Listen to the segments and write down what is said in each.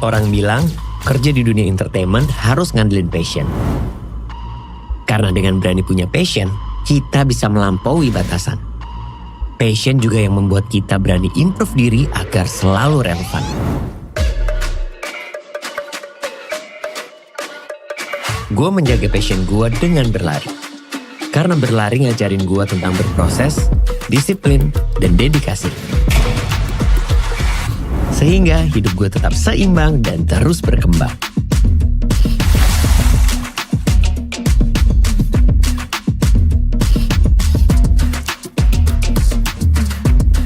Orang bilang, kerja di dunia entertainment harus ngandelin passion. Karena dengan berani punya passion, kita bisa melampaui batasan. Passion juga yang membuat kita berani improve diri agar selalu relevan. Gue menjaga passion gue dengan berlari. Karena berlari ngajarin gue tentang berproses, disiplin, dan dedikasi. Sehingga hidup gue tetap seimbang dan terus berkembang.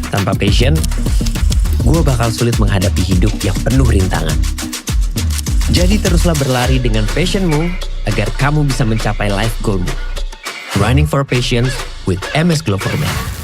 Tanpa passion, gue bakal sulit menghadapi hidup yang penuh rintangan. Jadi teruslah berlari dengan passionmu agar kamu bisa mencapai life goalmu. Running for Passion with MS Glover Man.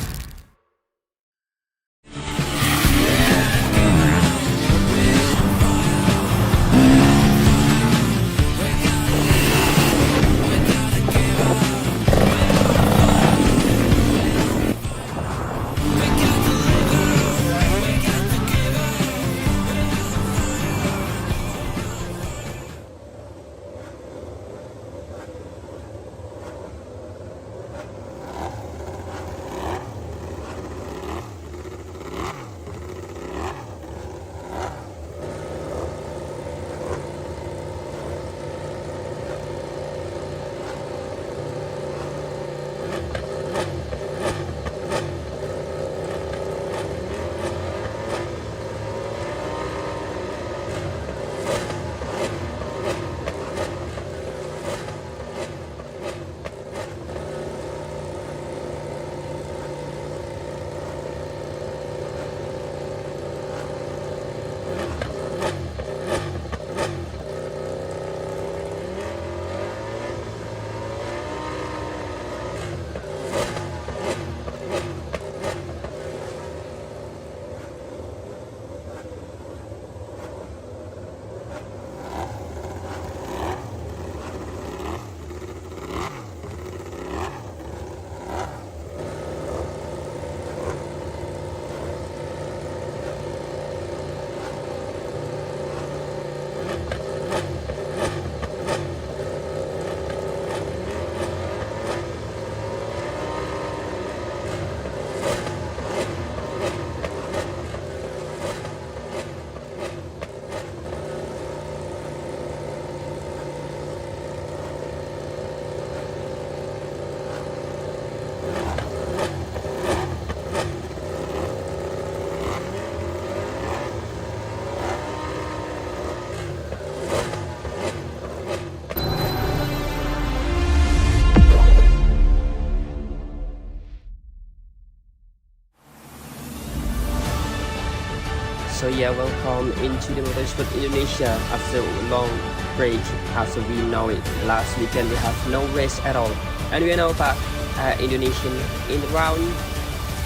So yeah, welcome into the Motorsport Indonesia after a long break. As we know it, last weekend we have no race at all, and we are now back at Indonesian in round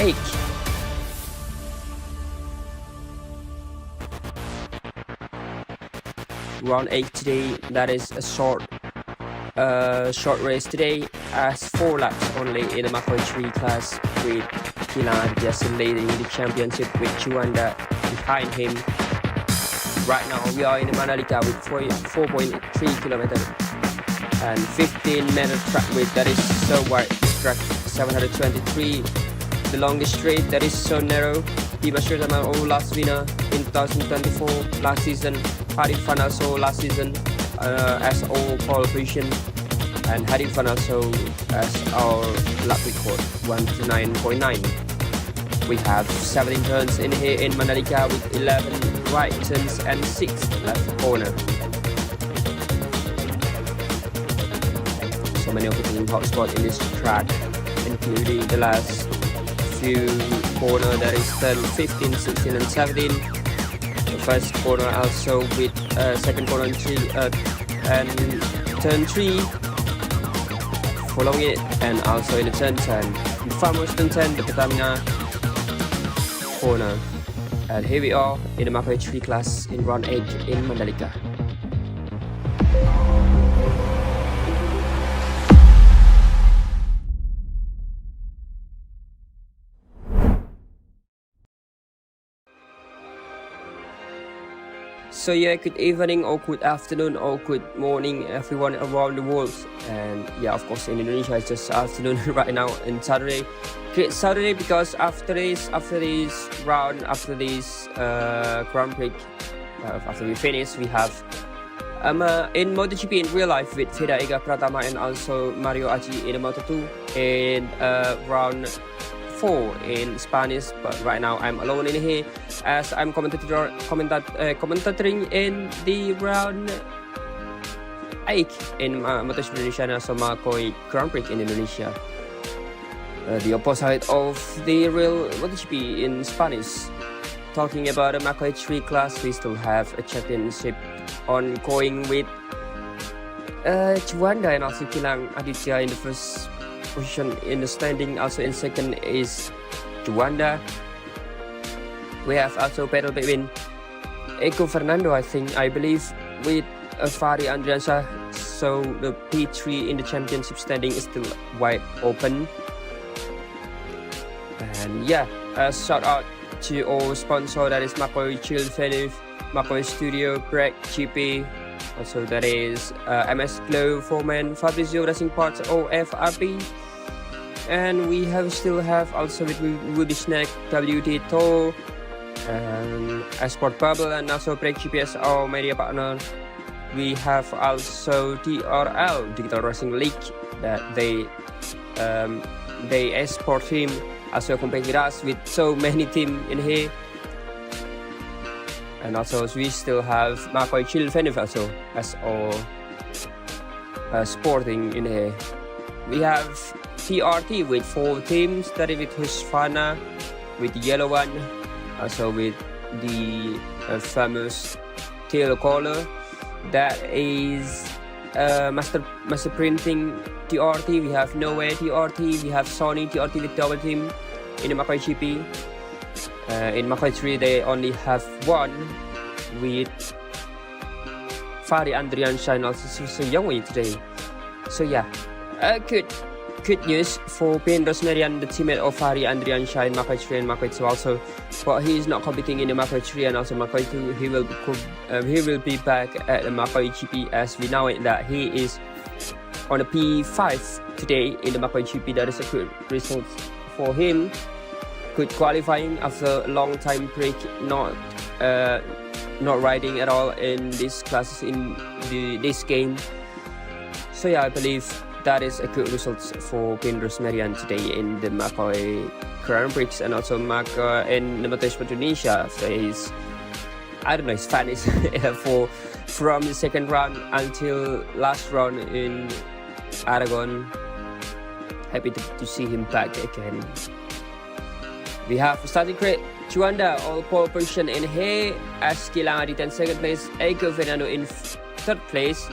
8. Round 8 today. That is a short race today, as 4 laps only in the Macoi Jillevilleneuve class, with Kila just leading the championship with Juanda behind him. Right now we are in the Mandalika with 4.3 kilometers and 15-meter track width. That is so wide. Track 723. The longest straight that is so narrow. Dimas Yurtama last winner in 2024 last season. Hadin Van also last season as all pole position, and Hadin Van also as our lap record 129.9. We have 17 turns in here in Mandalika with 11 right turns and 6 left corner. So many opening hot spots in this track, including the last few corner, that is turn 15, 16 and 17. The first corner also with second corner and turn 3 following it, and also in the turn 10. The famous turn 10, the Pertamina corner. And here we are in the Macoi Jillevilleneuve class in round 8 in Mandalika. So yeah, good evening or good afternoon or good morning everyone around the world. And yeah, of course in Indonesia it's just afternoon right now in Saturday. Great Saturday because after this round, after this Grand Prix, after we finish, we have in MotoGP in real life with Veda Ega Pratama and also Mario Aji in the Moto2 in round 4 in Spanish, but right now I'm alone in here as I'm commentating in the round 8 in MotoGP Indonesia and also Macoi Grand Prix in Indonesia. The opposite of the real MotoGP in Spanish. Talking about the Macoi 3 class, we still have a championship ongoing with Juanda and also Kilang Aditya in the first position in the standing. Also in second is Juanda. We have also Pedal Between Eko Fernando, I believe, with Fahri Andriansyah. So the P3 in the championship standing is still wide open. And yeah, a shout out to our sponsor, that is Macoi Jillevilleneuve, Macoi Studio, BrakeGP. Also that is MS Glow Foreman, Fabrizio Racing Parts, OFRP. And we still have also with Woody Snack, WD Tow, and Esport Bubble, and also BrakeGP as our media partner. We have also DRL, Digital Racing League, that they Esport team also compete with us with so many teams in here. And also we still have Macoi Jillevilleneuve also as our sporting in here. We have TRT with 4 teams, starting with Husqvarna, with the yellow one, also with the famous tail color, that is master printing TRT. We have Nowhere TRT, we have Sony TRT with double team in the Macoi GP. In Macoi 3 they only have one with Fahri Andriansyah and also Susu Yongwei today. So yeah, good news for Ben Rosmerian, the teammate of Fahri Andriansyah in Macoi 3 and Macoi 2 also, but he is not competing in the Macoi 3 and also Macoi 2. He will be back at the Macoi GP, as we know it that he is on the P5 today in the Macoi GP. That is a good result for him. Good qualifying after a long time break, not riding at all in these classes in this game. So yeah, I believe that is a good result for Ben Rosmerian today in the Macoi Grand Prix and also in the Motorsport Indonesia after his, his Spanish from the second round until last round in Aragon. Happy to see him back again. We have starting grid, Juanda all pole position in here, as Kilang Aditya in second place, Eko Fernando in third place.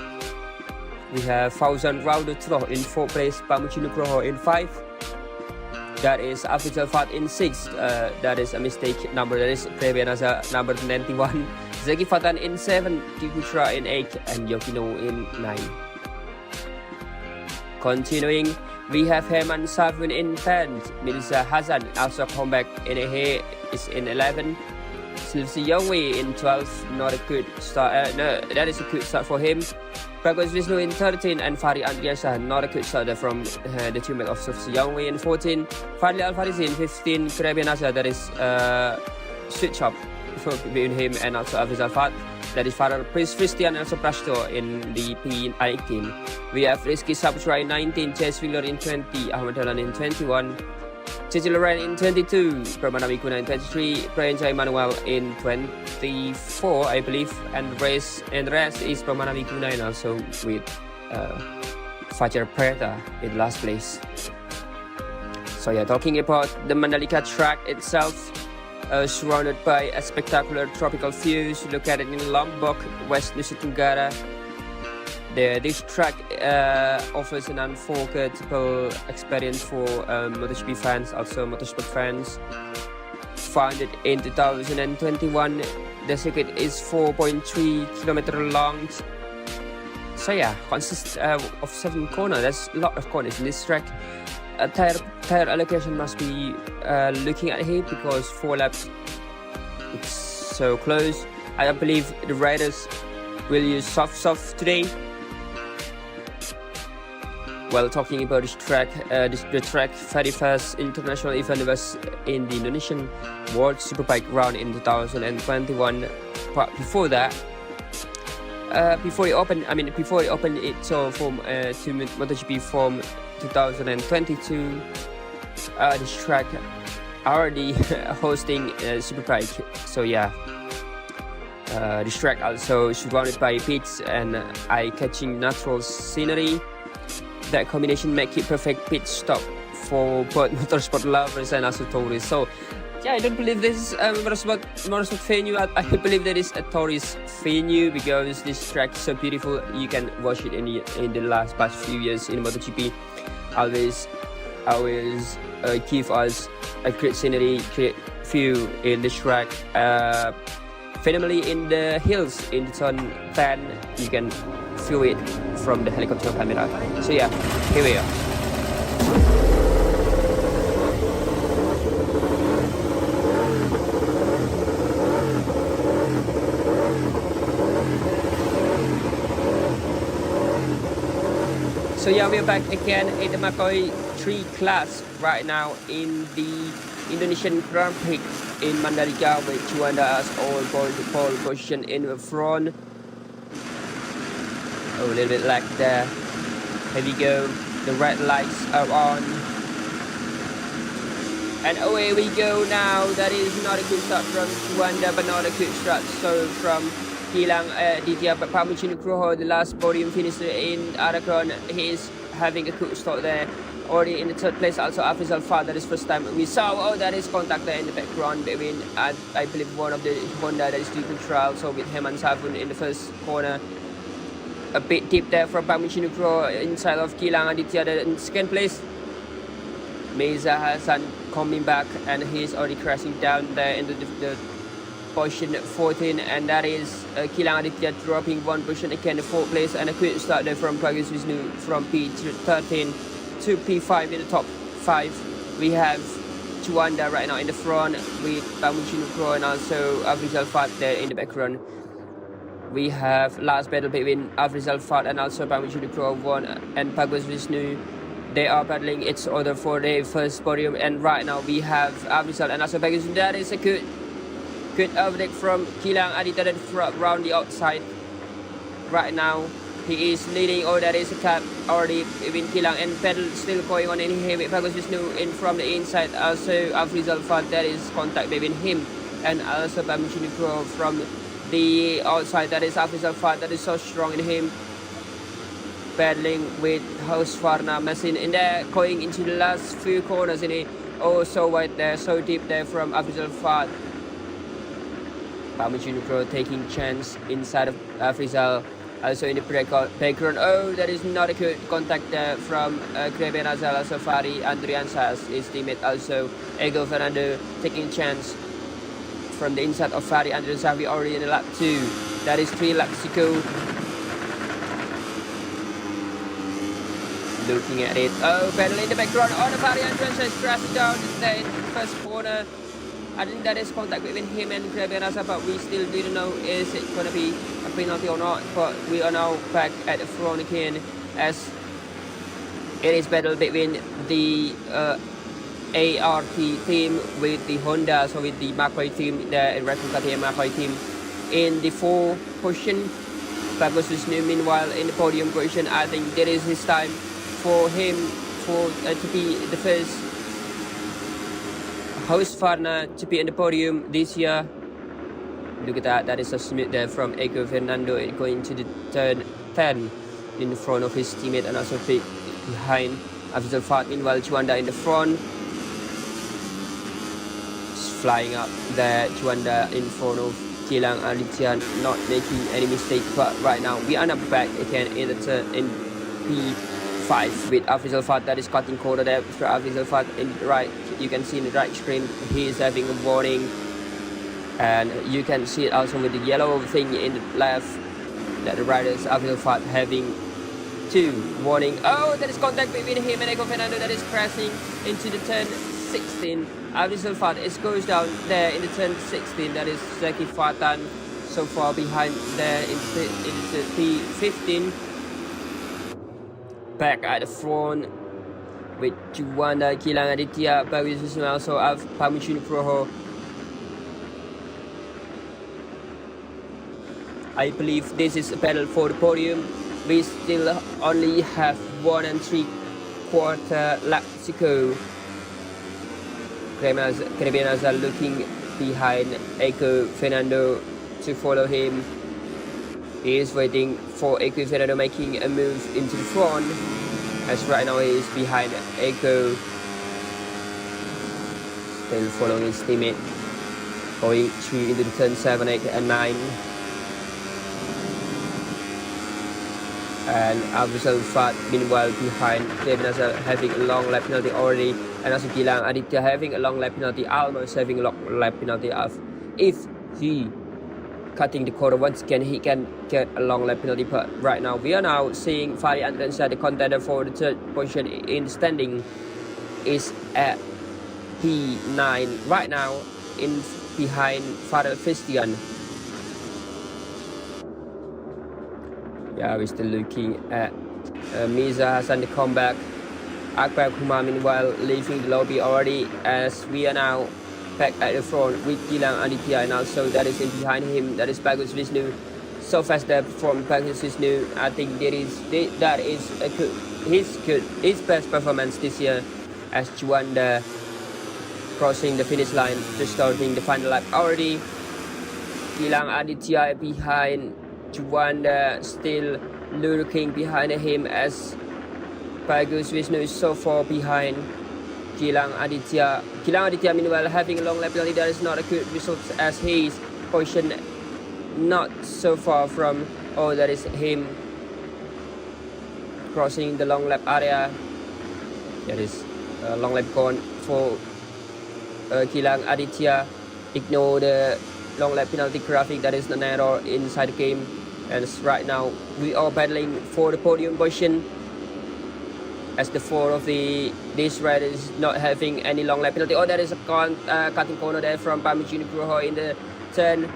We have Fauzan Raudutro in 4th place, Pamuchi Nugroho in 5th. That is Afid Zalfat in 6th. That is a mistake number. That is Prebenaza number 91. Zeki Fatan in 7th, Kikuchra in 8th, and Yokino in 9th. Continuing, we have Herman Savin in 10th. Mirza Hazan also come back in here is in 11th. Silvsi Yongwei in 12th. Not a good start. No, that is a good start for him. Pragos Vishnu in 13th and Fahri Andriansyah, not a good start from the teammate of Silvsi Yongwei in 14th. Fadli Alfarizi in 15th. Krebianaza, that is switch up between him and also Afiz Alfat. That is Farah Christian and also Prasto in the P18. We have Rizky Saputra in 19, Chase Wheeler in 20, Ahmad Dahlan in 21, Cici Loren in 22, Permana Mikuna in 23, Prayanjay Manuel in 24, I believe, and rest is Permana Mikuna and also with Fajar Preta in last place. So yeah, talking about the Mandalika track itself, surrounded by a spectacular tropical views. Look at it in Lombok, West Nusa Tenggara. This track offers an unforgettable experience for MotoGP fans, also motorsport fans. Founded in 2021, the circuit is 4.3 km long. So yeah, consists of 7 corners. There's a lot of corners in this track. Tire allocation must be looking at here because 4 laps it's so close. I believe the riders will use soft today. Well, talking about this track, the track very first international event was in the Indonesian World Superbike round in 2021. But before that, before it opened it so from to MotoGP from 2022, this track already hosting Superbike. So yeah, this track also surrounded by pits and eye-catching natural scenery. That combination make it perfect pit stop for both motorsport lovers and also tourists. So yeah, I don't believe this is a motorsport venue. I believe that is a tourist venue because this track is so beautiful. You can watch it in the past few years in MotoGP. Always give us a great scenery, great view in this track. Finally, in the hills in the turn 10, you can feel it from the helicopter camera. So yeah, here we are. So yeah, we're back again in the Macoi 3 class right now in the Indonesian Grand Prix in Mandalika, with Juanda as all going to pole position in the front. Oh, a little bit lag there. Here we go. The red lights are on. And away we go now. That is not a good start from Juanda, but not a good start. So from Gilang Ditya Pamuchi Nugroho, the last podium finisher in Aragon, he is having a good start there. Already in the third place, also Afis Alfa. That is first time we saw. Oh, that is contact there in the background between, I believe, one of the Honda that is due control. So with Heman Savun in the first corner. A bit deep there from Pamuchi Nugroho inside of Gilang Aditya in second place. Meza Hassan coming back and he's already crashing down there into the position 14, and that is Gilang Aditya dropping one position again, the fourth place, and a quick start there from Pragus Vishnu from P13 to P5 in the top 5. We have Juanda right now in the front with Pamuchi Nugroho and also Afis Alfat there in the background. We have last battle between Afis Alfat and also Pamuchi Nugroho and Pragus Vishnu. They are battling each other for the first podium, and right now we have Afis and also Pragus Vishnu. That is a good overtake from Gilang Aditya from the outside. Right now, he is leading. Oh, that is a cut already between Gilang and Pedal still going on in here with Pragus Vishnu in from the inside. Also, Afis Alfat, that is contact between him and also Pamuchi Nugroho from the outside. That is Afis Alfat, that is so strong in him. Battling with Husqvarna machine in there, going into the last few corners in it. Oh, so wide there, so deep there from Afis Alfat. Pamuchi Nugroho taking chance inside of Afis Al. Also in the background. Oh, that is not a good contact there from Grebe Nazal Safari. Andrian Sas, his teammate, also Ego Fernando taking chance from the inside of Fari. Andrian Savi already in lap 2. That is 3 laps to go. Looking at it. Oh, pedal in the background. Oh, the Fari Andrian Sas crashing down there in the first corner. I think that is contact between him and Grebe Nazal, but we still didn't know is it going to be a penalty or not. But we are now back at the front again as it is battle between the ART team with the Honda, so with the Macoi team, the Replica Macoi team in the 4th position. Pragus Vishnu meanwhile in the podium position. I think that is his time for him to be the first Husqvarna to be in the podium this year. Look at that, that is a smooth there from Ego Fernando going to the turn 10 in front of his teammate and also behind Afis Alfat. Meanwhile, Juanda in the front. Flying up there, Juanda in front of Gilang Aditya, not making any mistake. But right now, we are now back again in the turn in P5 with Afis Alfat. That is cutting corner there for Afis Alfat in the right. You can see in the right screen, he is having a warning. And you can see it also with the yellow thing in the left, that the riders Afis Alfat having 2 warning. Oh, that is contact between him and Ego Fernando, that is crashing into the turn 16. Afis Alfat goes down there in the turn 16. That is Zaki Fatan so far behind there in the P15. Back at the front with Juanda, Gilang Aditya, Fabrizio, also have Pamuchin Proho. I believe this is a battle for the podium. We still only have 1 3/4 lap to go. Caribbeans are looking behind Eiko Fernando to follow him. He is waiting for Eiko Fernando making a move into the front, as right now he is behind Eiko, still following his teammate, going through into the turn 7, 8 and 9. And Abdul Fat meanwhile behind Caribbeans having a long lap penalty already, and also Gilang Aditya having a long lap penalty, almost having a long lap penalty of if he cutting the corner once again he can get a long lap penalty. But right now we are now seeing Fari Andrensa, the contender for the third position in the standing, is at P9 right now, in behind Fadel Christian. Yeah, we're still looking at Miza Hassan, the comeback. Akbar Kumar meanwhile leaving the lobby already, as we are now back at the front with Gilang Aditya, and also that is in behind him, that is Bagus Vishnu. So fast there from Bagus Vishnu. I think that is a his best performance this year, as Juanda crossing the finish line, just starting the final lap already. Gilang Aditya behind Juanda, still lurking behind him, as Bagus Vishnu is so far behind Gilang Aditya. Gilang Aditya meanwhile having a long lap penalty. That is not a good result, as his position not so far from, oh, that is him crossing the long lap area. That is a long lap gone for Gilang Aditya. Ignore the long lap penalty graphic, that is an error inside the game. And right now we are battling for the podium position, as the four of this rider is not having any long lap penalty. Oh, that is a cutting corner there from Parmigiani Kruho in the turn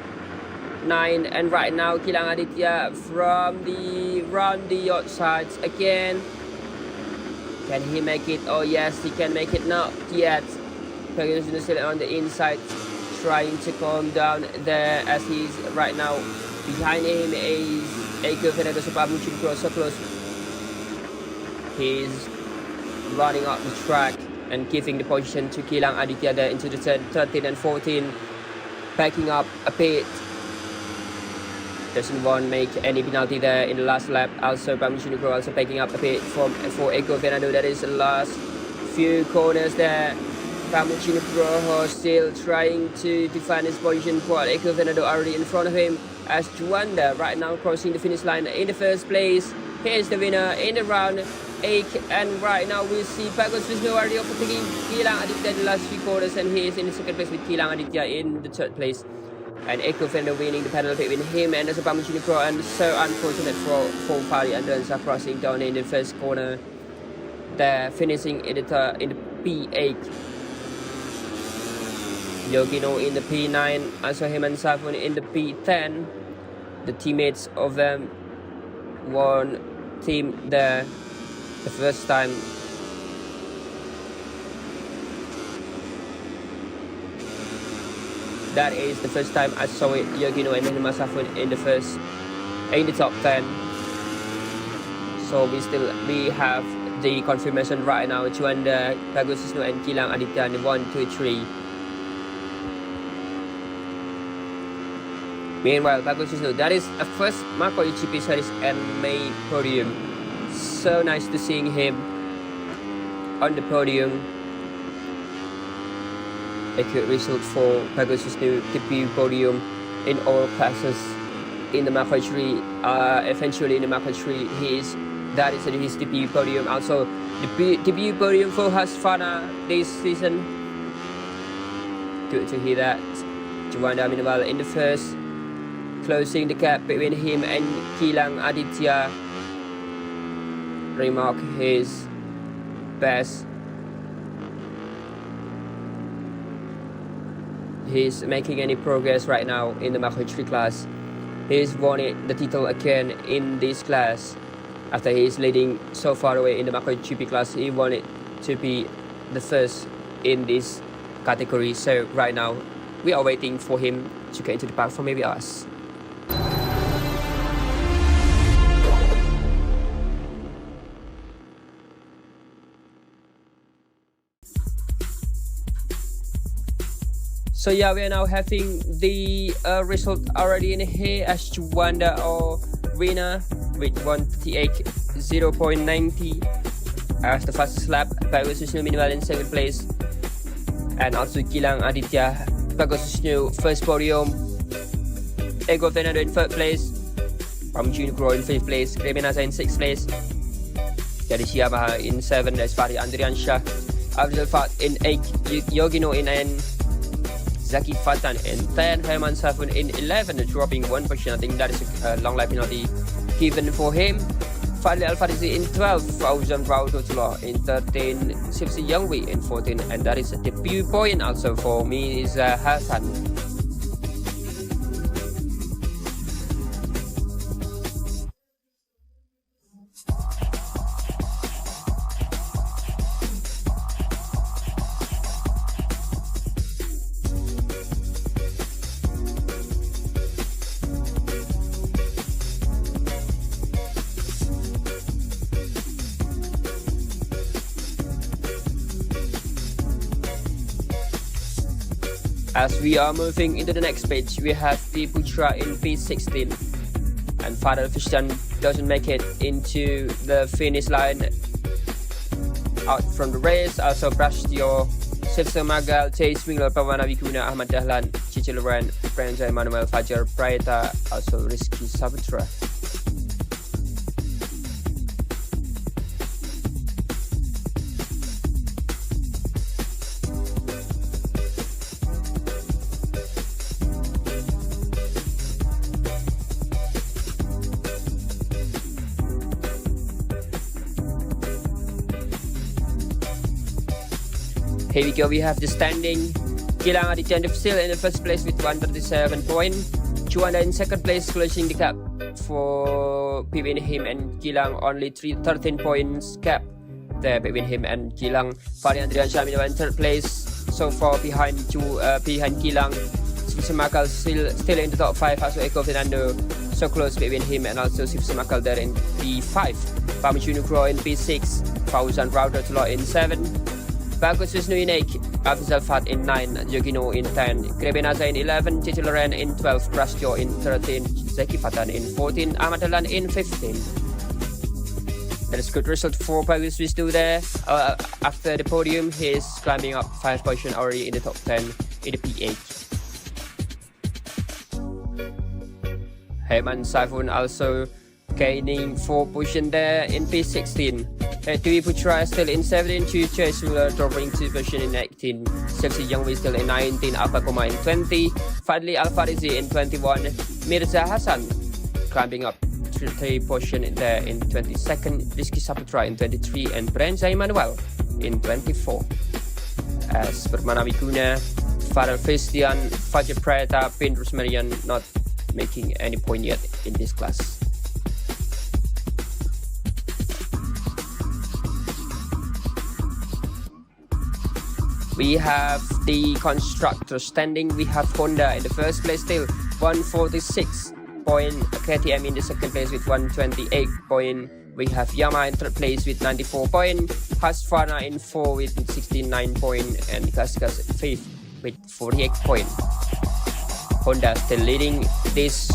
9. And right now Gilang Aditya from the outside again. Can he make it? Oh yes, he can make it. Not yet. Pegasus is still on the inside, trying to calm down there, as he's right now behind him is Eiko Fernando Pamuchin Kruho, so close. He's running up the track and giving the position to Gilang Aditya there into the 13 and 14, backing up a bit. Doesn't want to make any penalty there in the last lap. Also Pamuchin Kruho also backing up a bit for Eiko Fernando. That is the last few corners there. Pamuchin Kruho still trying to defend his position, while Eiko Fernando already in front of him, as Juanda right now crossing the finish line in the first place. Here's the winner in the round 8, and right now we see Bagus Vishnu already overtaking Gilang Aditya in the last few quarters, and he is in the second place with Gilang Aditya in the third place. And Eiko Fernando winning the penalty with him, and there's a Pamuchin Kruho, and so unfortunate for Fari Andrensa crossing down in the first corner there, finishing in the P8. Yogino in the P9, also him and Safun in the P10. The teammates of them won team there the first time. That is the first time I saw it, Yogino and Henry Safun in the top 10. So we have the confirmation right now. Juanda, Bagus Vishnu and Gilang Aditya in 1, 2, 3. Meanwhile, Bagus Vishnu, that is a first MacoiGP series and MEI podium. So nice to seeing him on the podium. A good result for Bagus Vishnu, debut podium in all classes in the Macoi 3. Eventually in the Macoi 3, that is his debut podium. Also, the debut podium for Hasfana this season. Good to hear that. Juanda meanwhile in the first, closing the gap between him and Gilang Aditya. Remark his best. He's making any progress right now in the Macoi 3 class. He's won the title again in this class. After he's leading so far away in the MacoiGP class, he wanted to be the first in this category. So right now, we are waiting for him to get into the park for maybe us. So yeah, we are now having the result already in here as Juanda or Rina with 138.0.90 as the fastest lap. Bagus Wisnu Minimal in 2nd place, and also Gilang Aditya Bagus Wisnu first podium. Ego Fernando in 3rd place, Ram Junipro in 5th place, Kremenaza in 6th place, Jadi Yamaha in 7th, there's Fahri Andriansyah, Abdul Fat in 8th, Yogino in 9th, Zaki Fatan in 10th, Herman Safun in 11th, dropping 1 position. I think that is a long life penalty given for him. Fadli Al-Farizi in 12th, Fauzan Raudotullah in 13th, Sifsi Youngwi in 14th, and that is a debut point also for me is Hassan. As we are moving into the next page, we have the Putra in P16, and Fadel Fistan doesn't make it into the finish line out from the race. Also Prastio, Sifsa Magal, Chase Wingler, Pawana Vikuna, Ahmad Dahlan, Chichiluran, Pranjay Manuel, Fajar Praeta, also Rizky Sabutra. Here we go, we have the standing. Gilang Aditya still in the first place with 137 points. Juanda in 2nd place, closing the gap for between him and Gilang, only 13 points gap there between him and Gilang. Fahri Andriansyah in 3rd place, so far behind Gilang. Sifsamakal still in the top 5, also Eko Fernando so close between him and also Sifsamakal there in P5. Pam Junukro in P6, Fauzan Raudotullah in 7. Bagus Wisnu in 8, Afzal Fat in 9, Yogino in 10, Krebenaza in 11, Chichiloren in 12, Prastio in 13, Zeki Fatan in 14, Ahmad Dahlan in 15. That is good result for Bagus Wisnu there. After the podium, he's climbing up 5 positions already in the top 10 in the P8. Herman Saifun also gaining 4 positions there in P16. Dwi Putra still in 17, Chu Chase dropping 2 positions in 18, Sefsi Youngwi still in 19, Alpha Koma in 20, Fadli Al-Farizi in 21, Mirza Hassan climbing up 3 positions there in 22nd, Rizky Saputra in 23, and Pranjay Manuel in 24. As per Manawikuna, Farel Festian, Fajar Preta, Pindrus Marian not making any point yet in this class. We have the constructor standing. We have Honda in the first place still, 146 point. KTM in the second place with 128 point. We have Yamaha in third place with 94 point. Husqvarna in 4 with 69 point. And Gasgas 5th with 48 point. Honda still leading this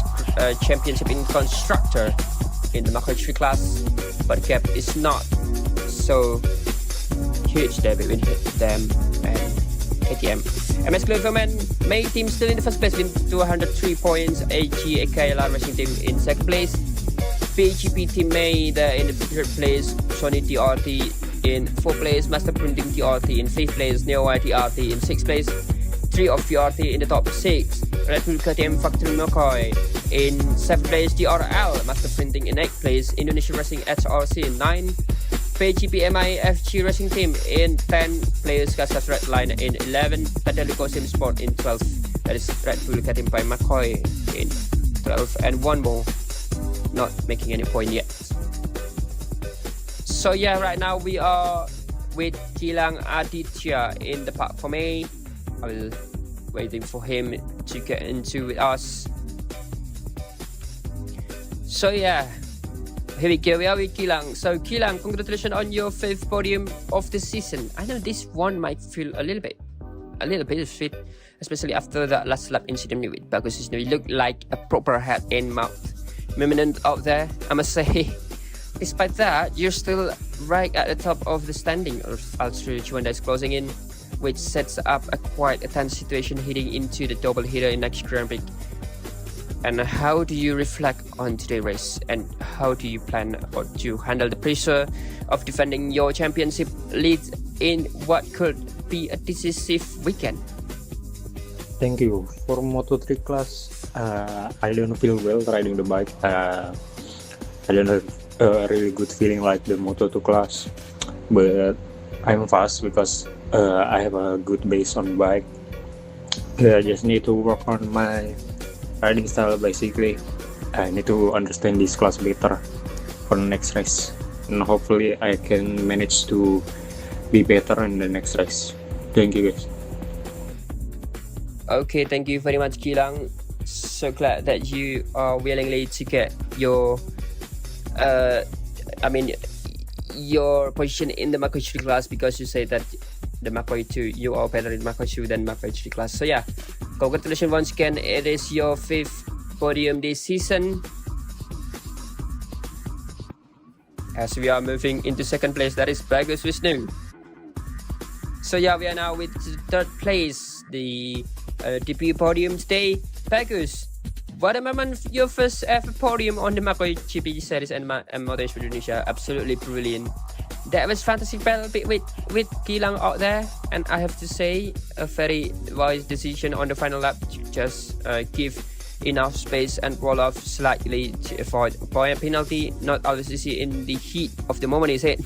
championship in constructor in the MacoiGP class, but gap is not so huge there between them and KTM. MS Cleverman, MEI team still in the first place with 203 points. AG AKLR Racing team in second place. BrakeGP team MEI there in the third place. Sony TRT in fourth place. Master Printing TRT in fifth place. Neo TRT in sixth place. 3 of TRT in the top 6. Red Bull KTM Factory Macoi in 7th place. DRL Master Printing in 8th place. Indonesia Racing HRC in 9. BrakeGP MIFG Racing Team in 10th place. Gasgas Redline in 11th. Mandalika Circui Sport in 12th. That is Red Bull KTM by Macoi in 12 and one more not making any point yet. So yeah, right now we are with Gilang Aditya in the platform A. I will waiting for him to get into with us. So yeah, here we go. We are with Gilang. So Gilang, congratulations on your 5th podium of the season. I know this one might feel a little bit sweet, especially after that last lap incident with Bagus. You look like a proper head and mouth moment out there, I must say. Despite that, you're still right at the top of the standing. Also, Juanda is closing in, which sets up a quite a tense situation heading into the double header in next Grand Prix. And how do you reflect on today's race, and how do you plan to handle the pressure of defending your championship lead in what could be a decisive weekend? Thank you. For Moto3 class, I don't feel well riding the bike. I don't have a really good feeling like the Moto2 class, but I'm fast because I have a good base on bike. I just need to work on my riding style. Basically, I need to understand this class better for the next race, and hopefully I can manage to be better in the next race. Thank you, guys. Okay, thank you very much, Gilang. So glad that you are willingly to get your your position in the Macoi Studio class, because you say that the Macoi 2, you are better in Macoi 2 than Macoi 3 class. So yeah, congratulations once again. It is your 5th podium this season. As we are moving into 2nd place, that is Bagus Wisnu. So yeah, we are now with 3rd place, the debut podium today. Bagus, what a moment, your first ever podium on the Macoi GP series and MotoGP Indonesia. Absolutely brilliant. That was fantastic battle with Gilang out there, and I have to say a very wise decision on the final lap to just give enough space and roll off slightly to avoid a penalty. Not always easy in the heat of the moment, is it?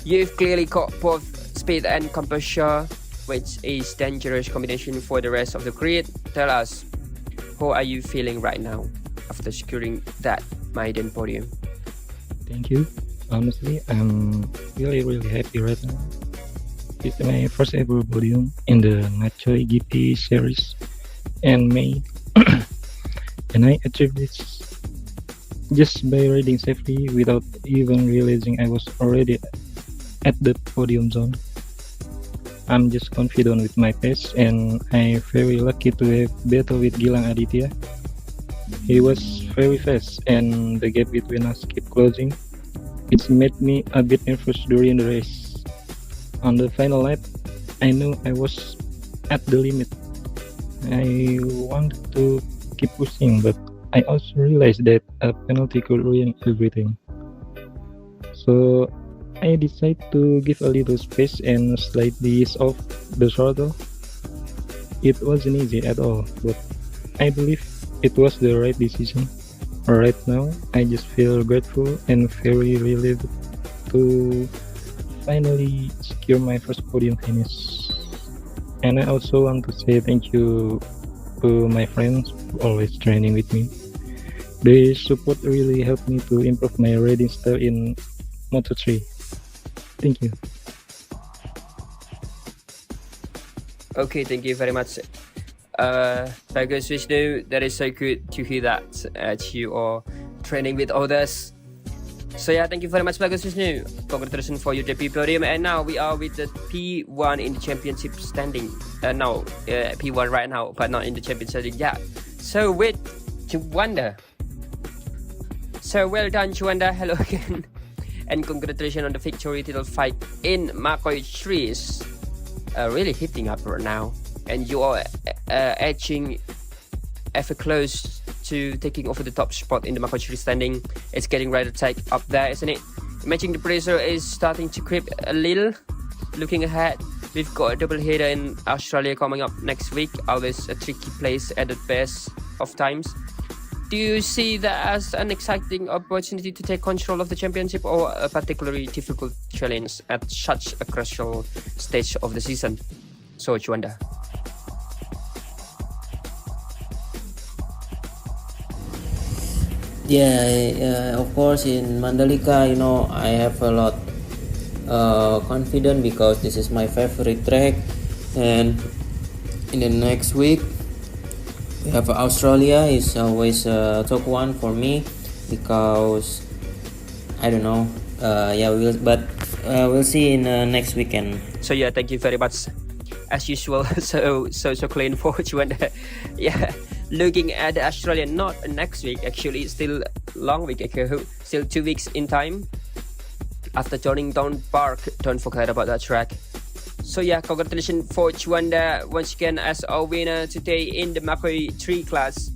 You've clearly got both speed and composure, which is dangerous combination for the rest of the grid. Tell us, how are you feeling right now after securing that maiden podium? Thank you. Honestly, I'm really happy right now. It's my first ever podium in the MOtoGP series in May, and I achieved this just by riding safely without even realizing I was already at the podium zone. I'm just confident with my pace, and I'm very lucky to have battled with Gilang Aditya. He was very fast, and the gap between us kept closing. It made me a bit nervous during the race. On the final lap, I knew I was at the limit. I wanted to keep pushing, but I also realized that a penalty could ruin everything. So I decided to give a little space and slightly ease off the throttle. It wasn't easy at all, but I believe it was the right decision. Right now, I just feel grateful and very relieved to finally secure my first podium finish. And I also want to say thank you to my friends who always training with me. Their support really helped me to improve my riding style in Moto3. Thank you. Okay, thank you very much, Bagus Vishnu. That is so good to hear that you are training with others. So yeah, thank you very much, Bagus Vishnu. Congratulations for your debut podium. And now we are with the P1 in the championship standing. P1 right now, but not in the championship yet. So with Juanda. So well done, Juanda. Hello again. And congratulations on the victory title fight in Macoi 3 is really heating up right now. And you are edging ever close to taking over the top spot in the Macoi 3 standing. It's getting ready to take up there, isn't it? Imagine the pressure is starting to creep a little. Looking ahead, we've got a double header in Australia coming up next week. Always a tricky place at the best of times. Do you see that as an exciting opportunity to take control of the championship, or a particularly difficult challenge at such a crucial stage of the season? So, Juanda. Yeah, of course, in Mandalika, I have a lot confident because this is my favorite track, and in the next week we have Australia. Is always top one for me because I don't know. We'll see in next weekend. So yeah, thank you very much. As usual, so clean for you. And yeah, looking at the Australian, not next week, actually, it's still long week ago, still 2 weeks in time. After Donington Park, don't forget about that track. So yeah, congratulations for Chuanda once again as our winner today in the Macoi 3 class.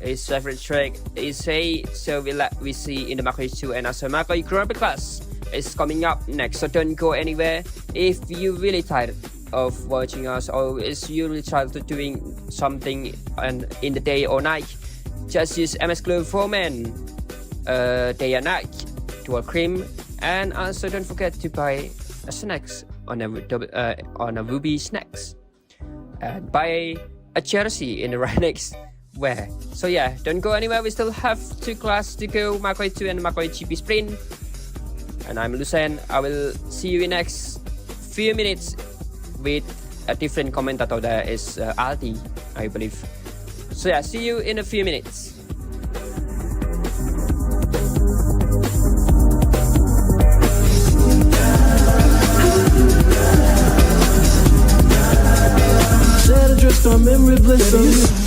His favorite track is A, so we see in the Macoi 2 and also Macoi Grand Prix class is coming up next. So don't go anywhere. If you really tired of watching us, or is you really tired of doing something in the day or night, just use MS Glue for Men day and night dual cream, and also don't forget to buy snacks on a Ruby snacks and buy a jersey in the Rynex Wear. So yeah, don't go anywhere. We still have 2 classes to go, Macoi 2 and Macoi GP Sprint. And I'm Lucen. I will see you in next few minutes with a different commentator. There is Aldi, I believe. So yeah, see you in a few minutes. Drift on memory bliss.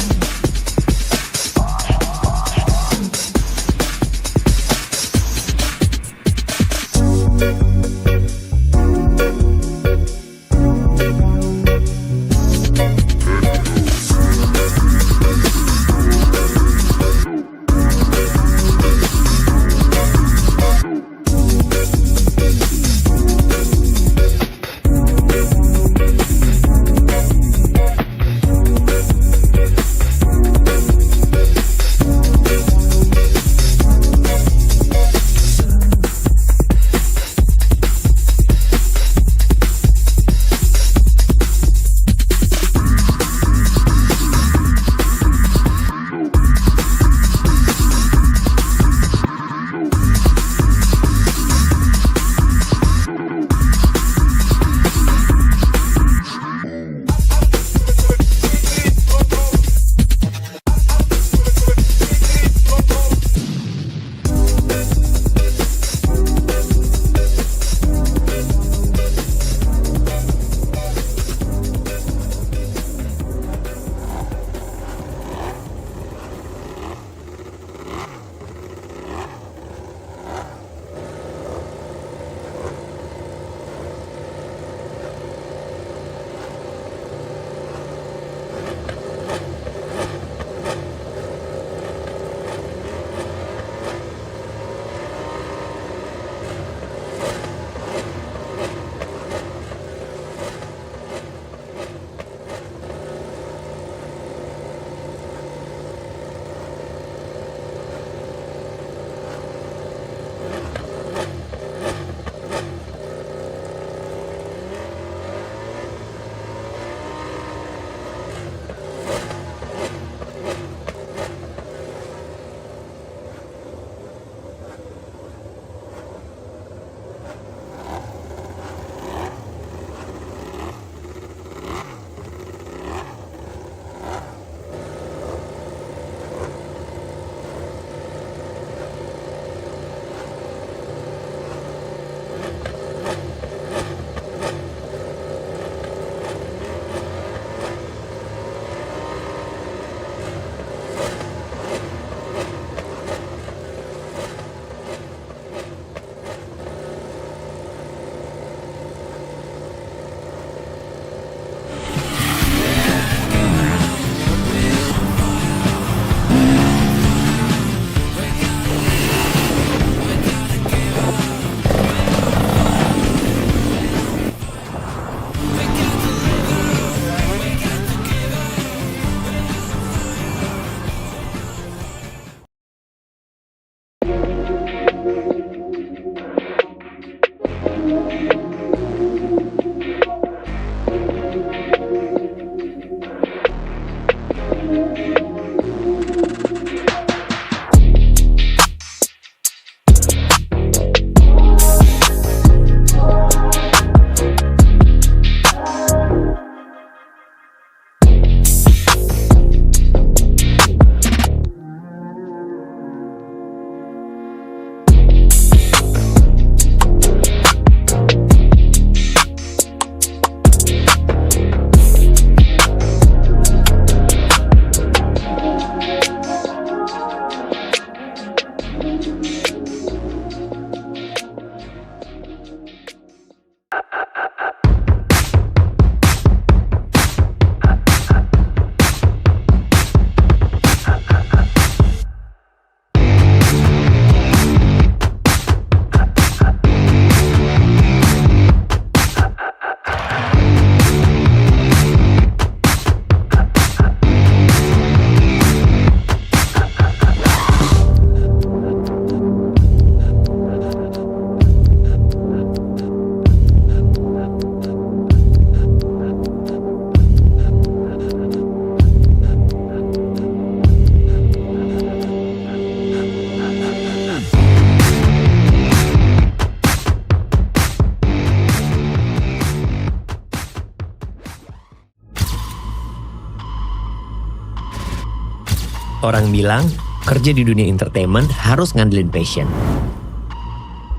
Orang bilang, kerja di dunia entertainment harus ngandelin passion.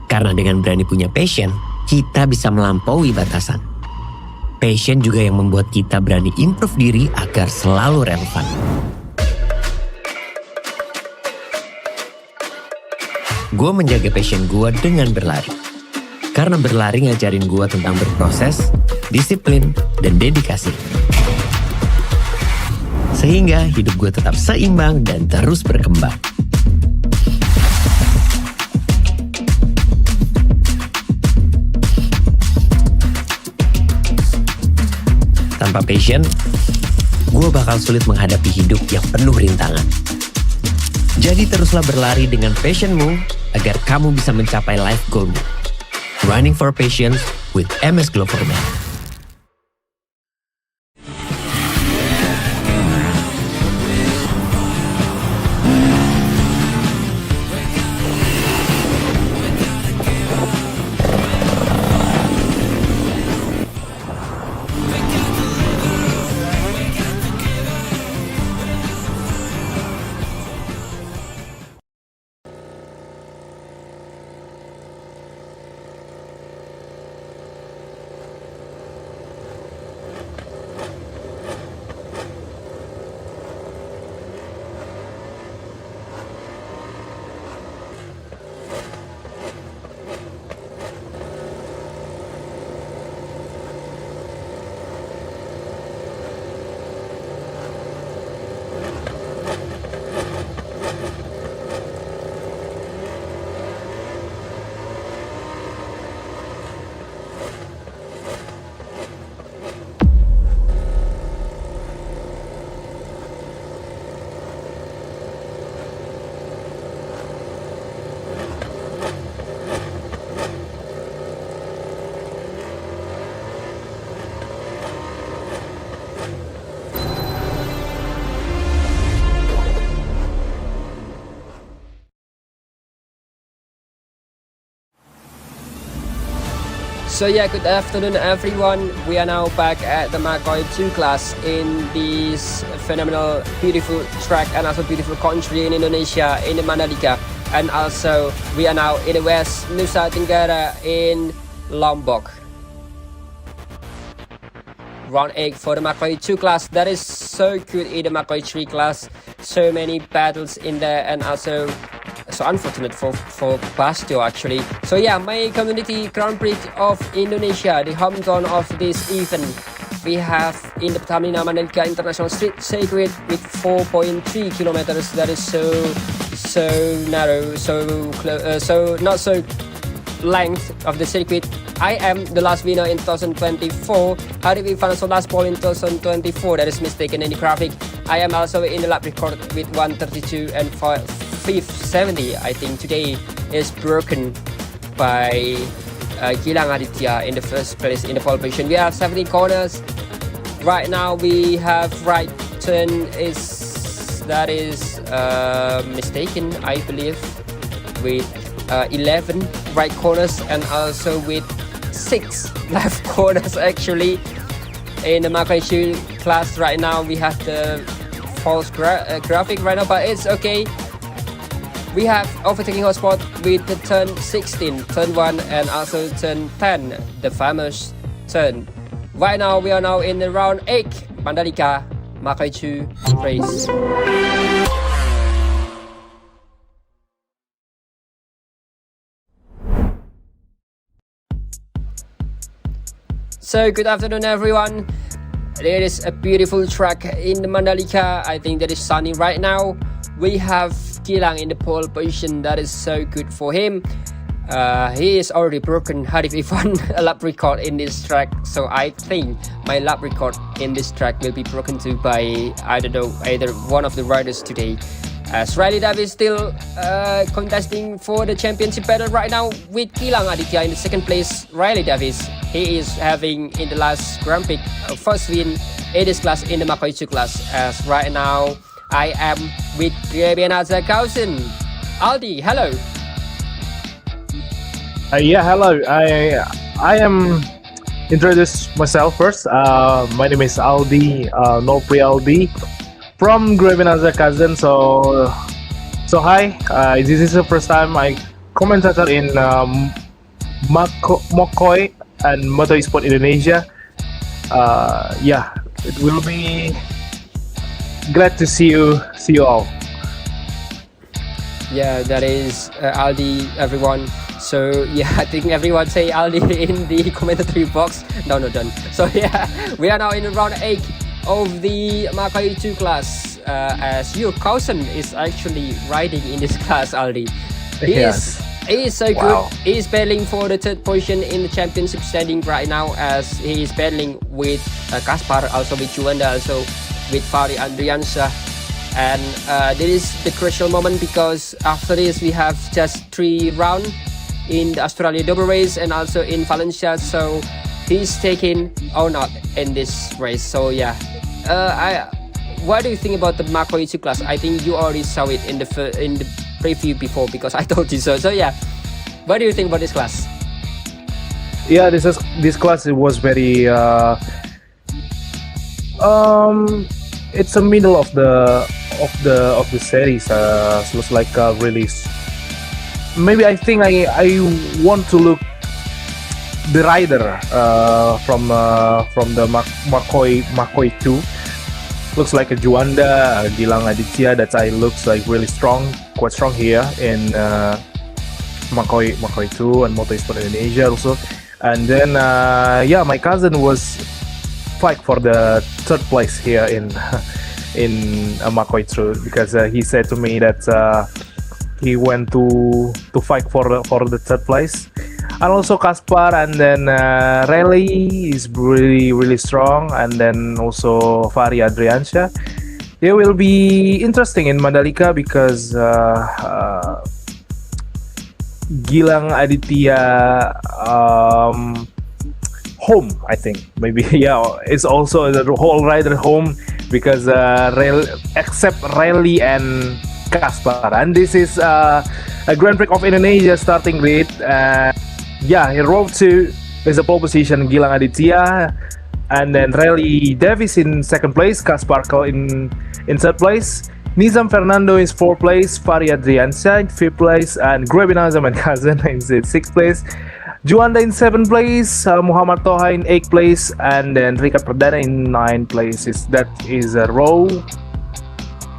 Karena dengan berani punya passion, kita bisa melampaui batasan. Passion juga yang membuat kita berani improve diri agar selalu relevan. Gue menjaga passion gue dengan berlari. Karena berlari ngajarin gue tentang berproses, disiplin, dan dedikasi. Sehingga hidup gue tetap seimbang dan terus berkembang. Tanpa passion, gue bakal sulit menghadapi hidup yang penuh rintangan. Jadi teruslah berlari dengan passionmu agar kamu bisa mencapai life goalmu. Running for Passion with MS Gloverman. So yeah, good afternoon everyone. We are now back at the Macoi 2 class in this phenomenal, beautiful track and also beautiful country in Indonesia, in the Mandalika. And also we are now in the West Nusa Tenggara in Lombok. Round 8 for the Macoi 2 class. That is so good in the Macoi 3 class. So many battles in there and also so unfortunate for Bastio actually. So yeah, my community Grand Prix of Indonesia, the hometown of this event. We have in the Pertamina Mandalika International Street Circuit with 4.3 kilometers. That is so narrow, so not so length of the circuit. I am the last winner in 2024. Harip Ivan also last pole in 2024. That is mistaken in the graphic. I am also in the lap record with 132 and 570. I think today is broken by Gilang Aditya in the first place in the pole position. We have 70 corners. Right now we have right turn is mistaken, I believe, with 11 right corners and also with 6 left corners actually. In the Macoi class right now we have the false graphic right now, but it's okay. We have overtaking hotspot with the turn 16, turn 1 and also turn 10, the famous turn. Right now we are now in the round 8 Mandalika Macoi 2 race. So good afternoon everyone. There is a beautiful track in the Mandalika. I think that is sunny right now. We have Gilang in the pole position. That is so good for him. He is already broken Harip Ivan a lap record in this track. So I think my lap record in this track will be broken too by, I don't know, either one of the riders today. As Riley Davis still contesting for the championship battle right now with Gilang Aditya in the second place. Riley Davis, he is having in the last Grand Prix first win in this class in the Macoi 2 class. As right now I am with Grebenaza Kausen. Aldi, hello. Yeah, hello. I am introduce myself first. My name is Aldi, Nopri Aldi, from Grevenazza cousin. So hi. This is the first time I commentator in Macoi and Moto Esport Indonesia. Yeah, it will be glad to see you all. Yeah, that is Aldi, everyone. So yeah, I think everyone say Aldi in the commentary box. No, done. So yeah, we are now in round 8 of the Macoi 2 class. As your cousin is actually riding in this class, Aldi. He is so Wow. good. He is battling for the 3rd position in the championship standing right now, as he is battling with Kaspar, also with Juanda, also with Fari Andriansyah. And this is the crucial moment, because after this we have just 3 rounds in the Australia double race and also in Valencia, so he's taking or not in this race. So yeah, what do you think about the Macoi 2 class? I think you already saw it in the preview before, because I told you so. So yeah, what do you think about this class? Yeah, this class, it was very it's a middle of the series. So it's like a release. Maybe I think I want to look the rider from the Macoi 2. Looks like a Juanda, Gilang Aditya, that I looks like really quite strong here in Macoi 2 and Moto Esport Indonesia also. And then yeah, my cousin was fight for the 3rd place here in Macoi 2, because he said to me that he went to fight for the 3rd place. And also Kaspar, and then Rally is really strong, and then also Fari Andriansyah. It will be interesting in Mandalika, because Gilang Aditya home, I think. Maybe yeah, it's also the whole rider home, because except Rally and Kaspar, and this is a Grand Prix of Indonesia starting grid. Yeah, in row 2 is a pole position, Gilang Aditya, and then Rally Davis in 2nd place, Kaspar in 3rd place, Nizam Fernando in 4th place, Fari Andriansyah in 5th place, and Grevenazza my cousin in 6th place, Juanda in 7th place, Muhammad Toha in 8th place, and then Ricard Perdana in 9th place. That is a row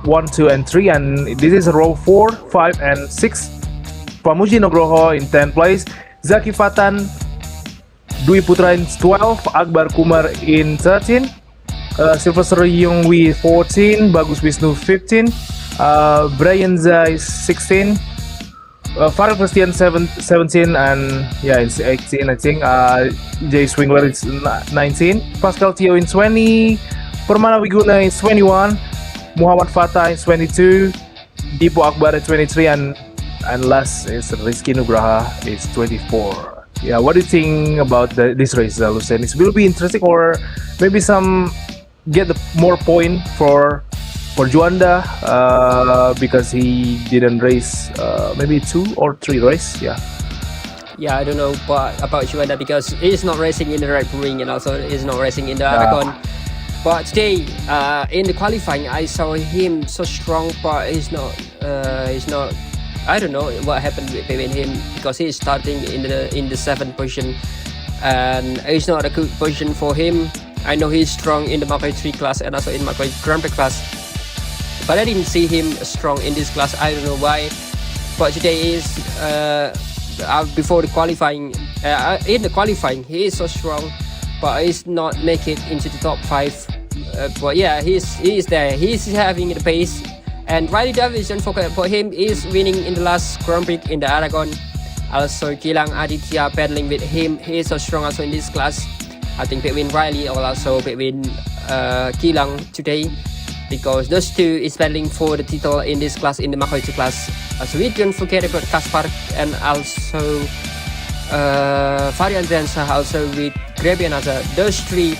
1, 2, and 3, and this is row 4, 5, and 6. Pamuji Nugroho in 10th place, Zaki Fatan, Dwi Putra in 12, Akbar Kumar in 13, Sylvester Yongwi 14, Bagus Wisnu 15, Brian Zai 16, Farel Christian 17, and yeah, it's 18 I think. Jay Swingler is 19, Pascal Tio in 20, Permana Wiguna is 21, Muhammad Fatah is 22, Dipo Akbar is 23, and last is Rizky Nugraha is 24. Yeah, what do you think about this race, Lucien? It will be interesting, or maybe some get more point for Juanda, because he didn't race maybe 2 or 3 race. Yeah, I don't know about Juanda, because he's not racing in the Red Bull Ring, and also he's not racing in the Aragon. But today, in the qualifying, I saw him so strong, but he's not. I don't know what happened between him, because he is starting in the 7th position, and it's not a good position for him. I know he's strong in the Macoi 3 class and also in Macoi Grand Prix class, but I didn't see him strong in this class. I don't know why. But today is before the qualifying. In the qualifying, he is so strong, but he's not make it into the top 5. But yeah, he's there. He's having the pace. And Riley Davis, don't forget, for him, is winning in the last Grand Prix in the Aragon. Also, Gilang Aditya battling with him. He is so strong also in this class. I think between Riley or also between Gilang today, because those two is battling for the title in this class, in the Macoi 2 class. So we don't forget about Kaspar and also Fari Andriansyah also with Grevenazza. Those 3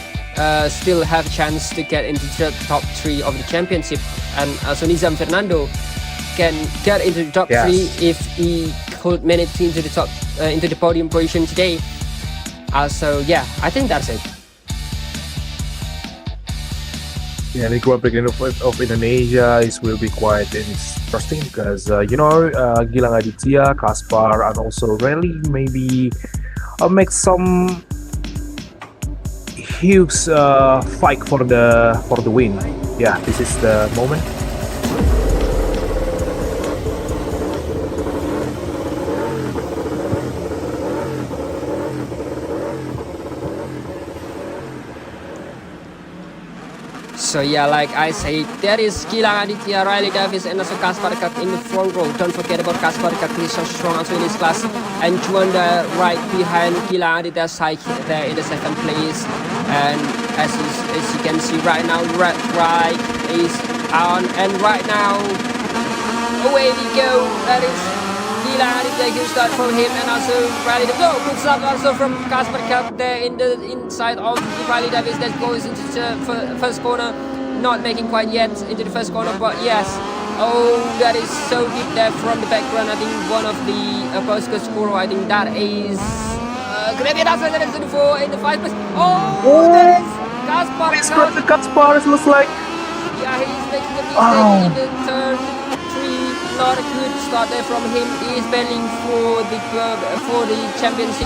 still have chance to get into the top 3 of the championship, and also Nizam Fernando can get into the top 3 if he could manage into the top into the podium position today. Also, yeah, I think that's it. Yeah, the Grand Prix of Indonesia will be quite interesting because Gilang Aditya, Kaspar, and also Rally maybe make some huge fight for the win. Yeah, this is the moment. So yeah, like I said, there is Gilang Aditya, Riley Davis, and also Kaspar Kak in the front row. Don't forget about Kaspar Kak, he's so strong also in his class. And Juanda right behind Gilang Aditya's side there in the second place. And as you can see right now, right is on, and right now, away we go. That is Gilang Aditya, good start from him, and also Riley Davis. Oh, good start also from Kaspar Kak there in the inside of Riley Davis that goes into the first corner. Not making quite yet into the first corner, but yes. Oh, that is so deep there from the background. I think one of the postcode scorer, I think that is Gravier Asa, that is in the 5 place. Oh, that is Kaspar Kak. Kaspar, it looks like. Yeah, he's making a mistake in the turn 3. Not a good start there from him. He is battling for the championship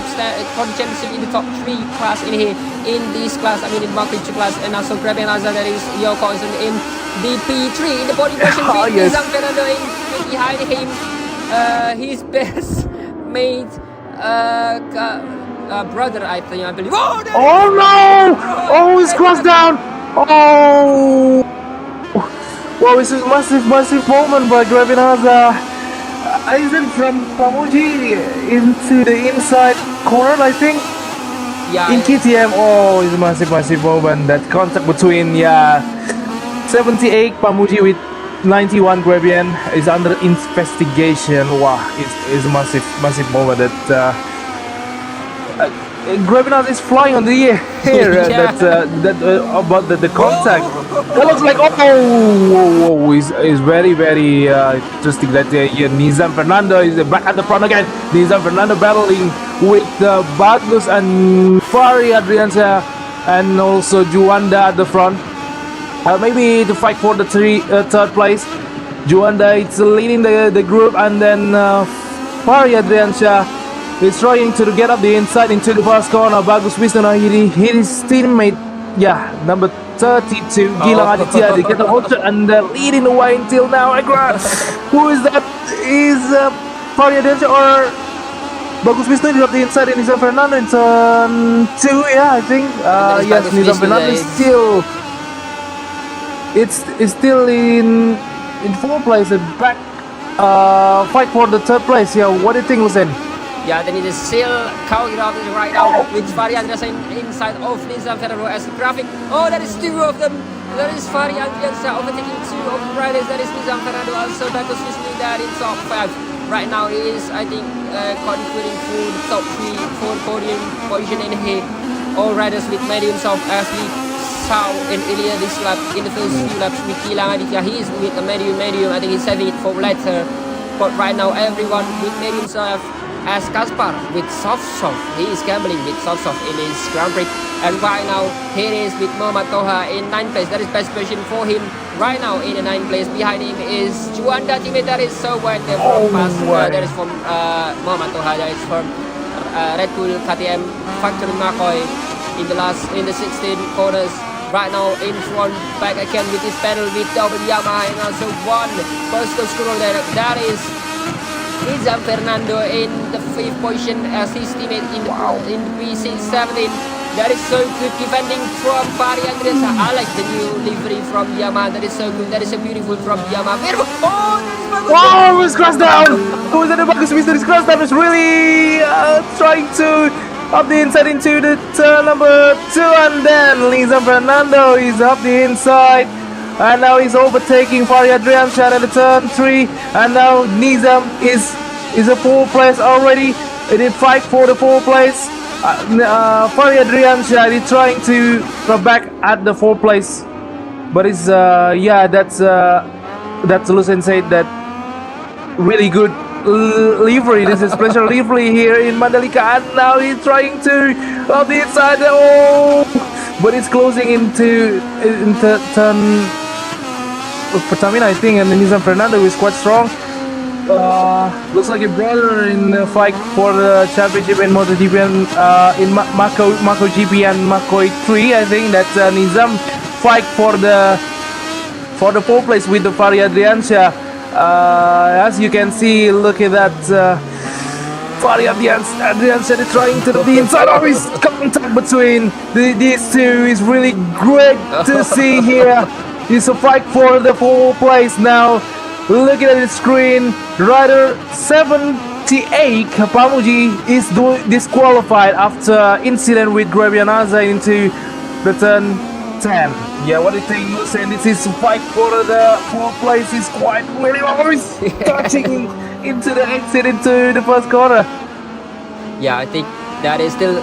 in the top 3 class in here. In this class, I mean in Macoi class, and also Gravier Asa, that is Yoko is in the P3 in the body version. Yes. Fernando behind him. His best mate, brother, I believe. Oh no! Oh, he's crossed down! Oh! Wow, this is massive moment by Gravier Asa. Is it from Pamuji into the inside corner, I think? Yeah. In KTM, oh, it's a massive moment. That contact between 78 Pamuji with 91 Gravier is under investigation. Wow, it's a massive moment that Gravier Asa is flying on the air. Yeah. About the contact. That looks like whoa, is very interesting that Nizam Fernando is back at the front again. Nizam Fernando battling with Bagus and Fari Adriansa and also Juanda at the front. Maybe to fight for the third place. Juanda is leading the group, and then Fari Adriansa is trying to get up the inside into the first corner. Bagus Wisnu hit his teammate, number 32, Gilang Aditya. They get the hold and leading the way until now. Who is that? Is Fari Adriansa or Bagus Wisnu drop the inside in Nizam Fernando in turn 2, I think. Yes, Nizam Fernando is still. It's still in 4th place. Back fight for the 3rd place. Yeah, what do you think, Hussein? Yeah, then it is still counting off right now with Fari Adriansa inside of Nizam Fernando as the graphic. Oh, that is 2 of them. That is Fari Adriansa overtaking 2 of the riders. That is Nizam Fernando also. Bagus Wisnu there in top 5. Right now he is, I think, conquering for the top 3 for the podium position in here. All riders with mediums of as we saw in earlier this lap, in the first few laps with Gilang Aditya. He is with the medium. I think he's saving it for later. But right now everyone with mediums of as Kaspar with soft. He is gambling with soft in his Grand Prix. And right now here is with Muhammad Toha in 9th place. That is best position for him right now in the 9th place. Behind him is Juanda teammate. That is so wide there from that is from Muhammad Toha. That is from Red Bull KTM factory Macoi in the 16 corners. Right now in front, back again with his pedal with double Yamaha, and also one Bosco scroll there. That is Nizam Fernando in the 5th position as his teammate in the P17. That is so good defending from Fari Adriansa. I like the new livery from Yamaha. That is so good. That is so beautiful from Yamaha. Wow, it's crossed down. Who is that? Bagus Wisnu is crossed down. Is really trying to up the inside into the turn number 2, and then Nizam Fernando is up the inside, and now he's overtaking Fari Adriansa at the turn 3, and now Nizam is a 4th place already. He did fight for the 4th place. Fari Adriansa is trying to go back at the 4th place, but it's that's Lucien said that really good livery. This is special livery here in Mandalika, and now he's trying to on the inside. Oh, but it's closing into turn Pertamina, I think, and then Nizam Fernando is quite strong. Looks like a brother in the fight for the championship in MotoGP and in MacoiGP and Macoi 3. I think that Nizam fight for the fourth place with the Fahri Adriansyah. As you can see, look at that. Fahri Adriansyah is trying to the inside of his contact between these two is really great to see here. It's a fight for the fourth place now. Looking at the screen, rider 78 Pamuji is disqualified after incident with Grebianaza into the turn 10. Yeah, what do you think, Lucien? This is fight for the fourth place is quite really always touching into the exit into the first corner. Yeah, I think that is still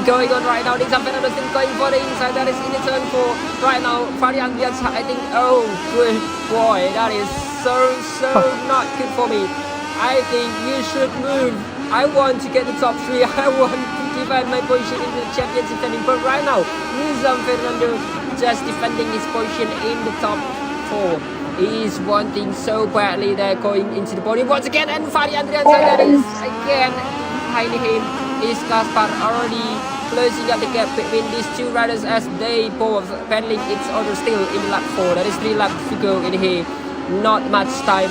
going on right now. Nizam Fernando still going for the inside. That is in the turn for right now. Fahri Adriansyah, I think. Oh, good boy. That is so not good for me. I think you should move. I want to get the top 3. I want to defend my position in the championship standing. But right now, Nizam Fernando just defending his position in the top 4. He is wanting so badly. They're going into the podium once again. And Fahri Adriansyah, that is again behind him. Is Kaspar already closing up the gap between these two riders as they both battling each other still in lap 4. There is 3 laps to go in here. Not much time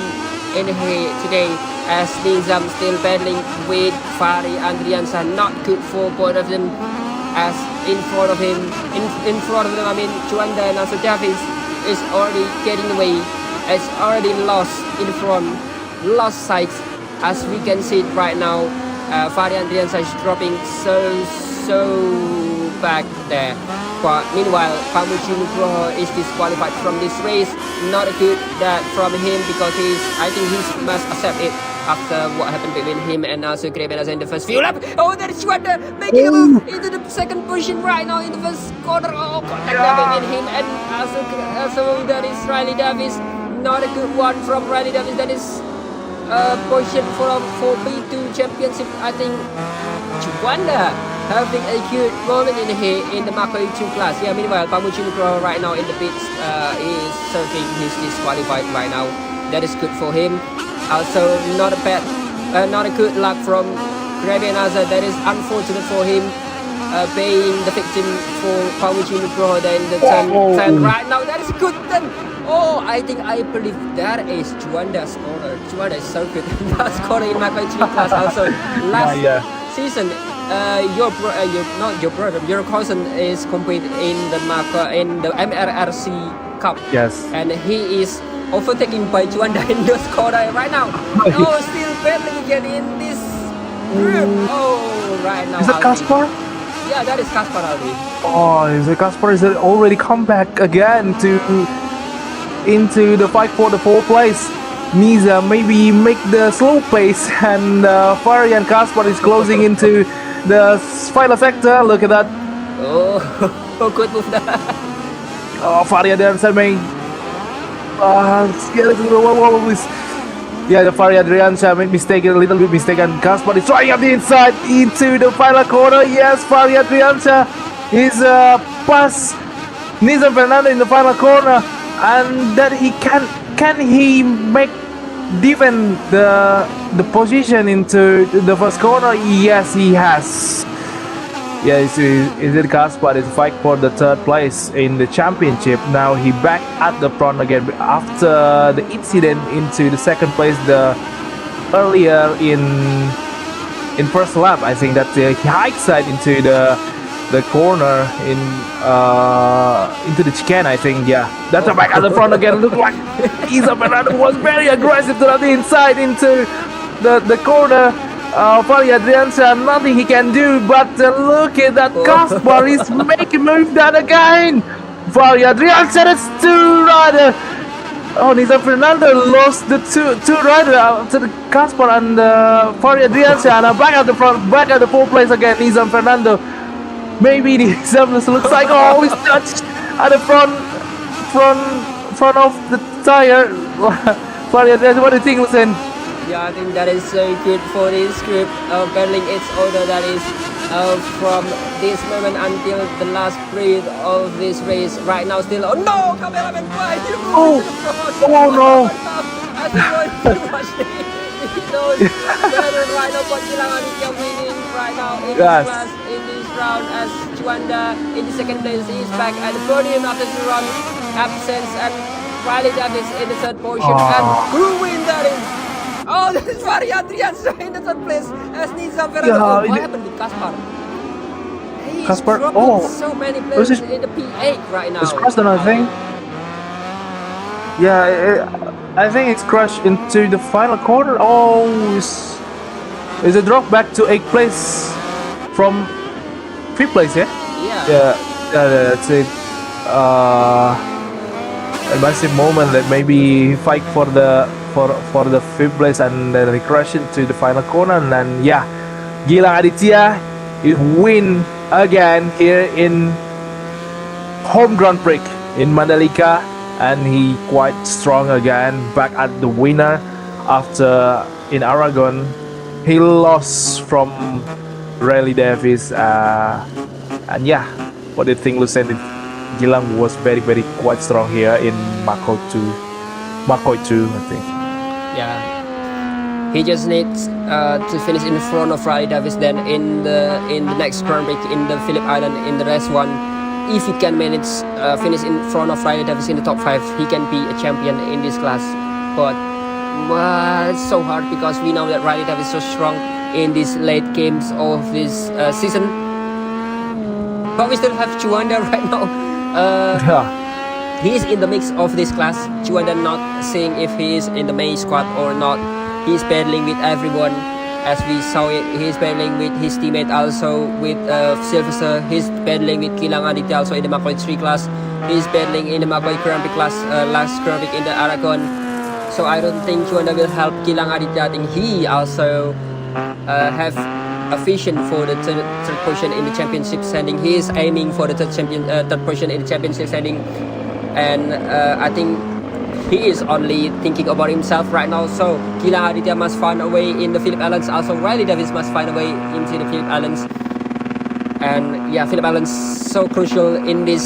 in here today as Nizam still battling with Fahri Adriansyah. Not good for both of them as in front of them, I mean, Juanda and also Davis is already getting away. It's already lost in front, lost sight as we can see it right now. Fahri Adriansyah is dropping so back there. But meanwhile, Pamuji Nugroho is disqualified from this race. Not good that from him because I think he must accept it after what happened between him and also Grebianaza in the first few laps. Oh, there is Juanda making a move into the second position right now in the first corner. Oh, contact between him and also there is Riley Davis. Not a good one from Riley Davis. That is position for B2 championship. I think Juanda having a good moment in here in the Macoi 2 class. Yeah, meanwhile, Pamuji Nugroho right now in the pits is surfing. He's disqualified right now. That is good for him. Also, not a good luck from Grebianaza. That is unfortunate for him. Being the victim for Pamuji Nugroho then the turn right now. That is good then. Oh, I believe that is Juanda's corner. Juanda is so good. Last corner in Macoi 3 class. Also, last season, your cousin is competing in the MRRC Cup. Yes. And he is overtaken by Juanda in this corner right now. Oh, still battling again in this group. Oh, right now. Is it Kaspar? Yeah, that is Kaspar already. Oh, is it Kaspar? Is it already come back again into the fight for the fourth place? Nizam maybe make the slow pace and Fahri and Kaspar is closing into the final sector. Look at that. Oh, good move there. Oh, Fahri Adriansyah may get into the wall. Yeah, the Fahri Adriansyah made a little bit mistaken. Kaspar is trying up the inside into the final corner. Yes, Fahri Adriansyah is past Nizam Fernando in the final corner, and that he can he make defend the position into the first corner? Yes, he has. Yeah, is it Kaspar is fight for the third place in the championship. Now he back at the front again after the incident into the second place earlier in first lap. I think that he hikes side into the corner into the chicane. I think, yeah, that's back at the front again. Look like Nizam Fernando was very aggressive to the inside into the corner. Fahri Adriansyah, nothing he can do, but look at that. Kaspar is making move that again. Fahri Adriansyah, that's two rider. Oh, Nizam Fernando lost the two rider to the Kaspar and Fahri Adriansyah, and back at the front, back at the fourth place again. Nizam Fernando. Maybe Nizam looks like always touched at the front of the tire. Fahri Adriansyah, what do you think, Lucien? Yeah, I think that is so good for this group battling its order. That is from this moment until the last breath of this race. Right now, still. Oh no, cameraman! Why you Oh, oh no! As we go to watch those better right now, but Aditya winning right now in this Yes. class in this round as Juanda in the second place. He is back at the podium after the run absence, and Riley Davis in the third position. And who win that is? Oh, that is Fahri Adriansyah in the third place as Nizam Ferrando. Yeah, Oh, what it- happened with Kaspar? He's Kaspar, dropping oh. so many Was places it- in the P8 right now. It's crashed, I think. Yeah, I think it's crashed into the final corner. Oh, it's a drop back to 8th place from 5th place, yeah? Yeah. That's it. A massive moment that maybe fight for the 5th place, and then he crashed into the final corner, and then yeah, Gilang Aditya he win again here in home Grand Prix in Mandalika, and he quite strong again, back at the winner after in Aragon he lost from Riley Davis, and yeah, what do you think, Lucien? Gilang was very quite strong here in Macoi 2, I think. Yeah. He just needs to finish in front of Riley Davis. Then in the next Grand Prix in the Phillip Island in the rest one, if he can manage finish in front of Riley Davis in the top 5, he can be a champion in this class. But it's so hard because we know that Riley Davis is so strong in these late games of this season. But we still have Juanda right now. Yeah. He is in the mix of this class. Juanda not seeing if he is in the main squad or not. He's battling with everyone, as we saw it. He's battling with his teammate also with Sylvester. He's battling with Gilang Aditya also in the Macoi 3 class. He's battling in the Macoi Grand Prix class, last Grand Prix in the Aragon. So I don't think Juanda will help Gilang Aditya. I think he also have a vision for the third position in the championship standing. He is aiming for the third position in the championship standing, and I think he is only thinking about himself right now. So Gilang Aditya must find a way in the Phillip Islands. Also Riley Davis must find a way into the Phillip Islands. And yeah, Phillip Islands so crucial in this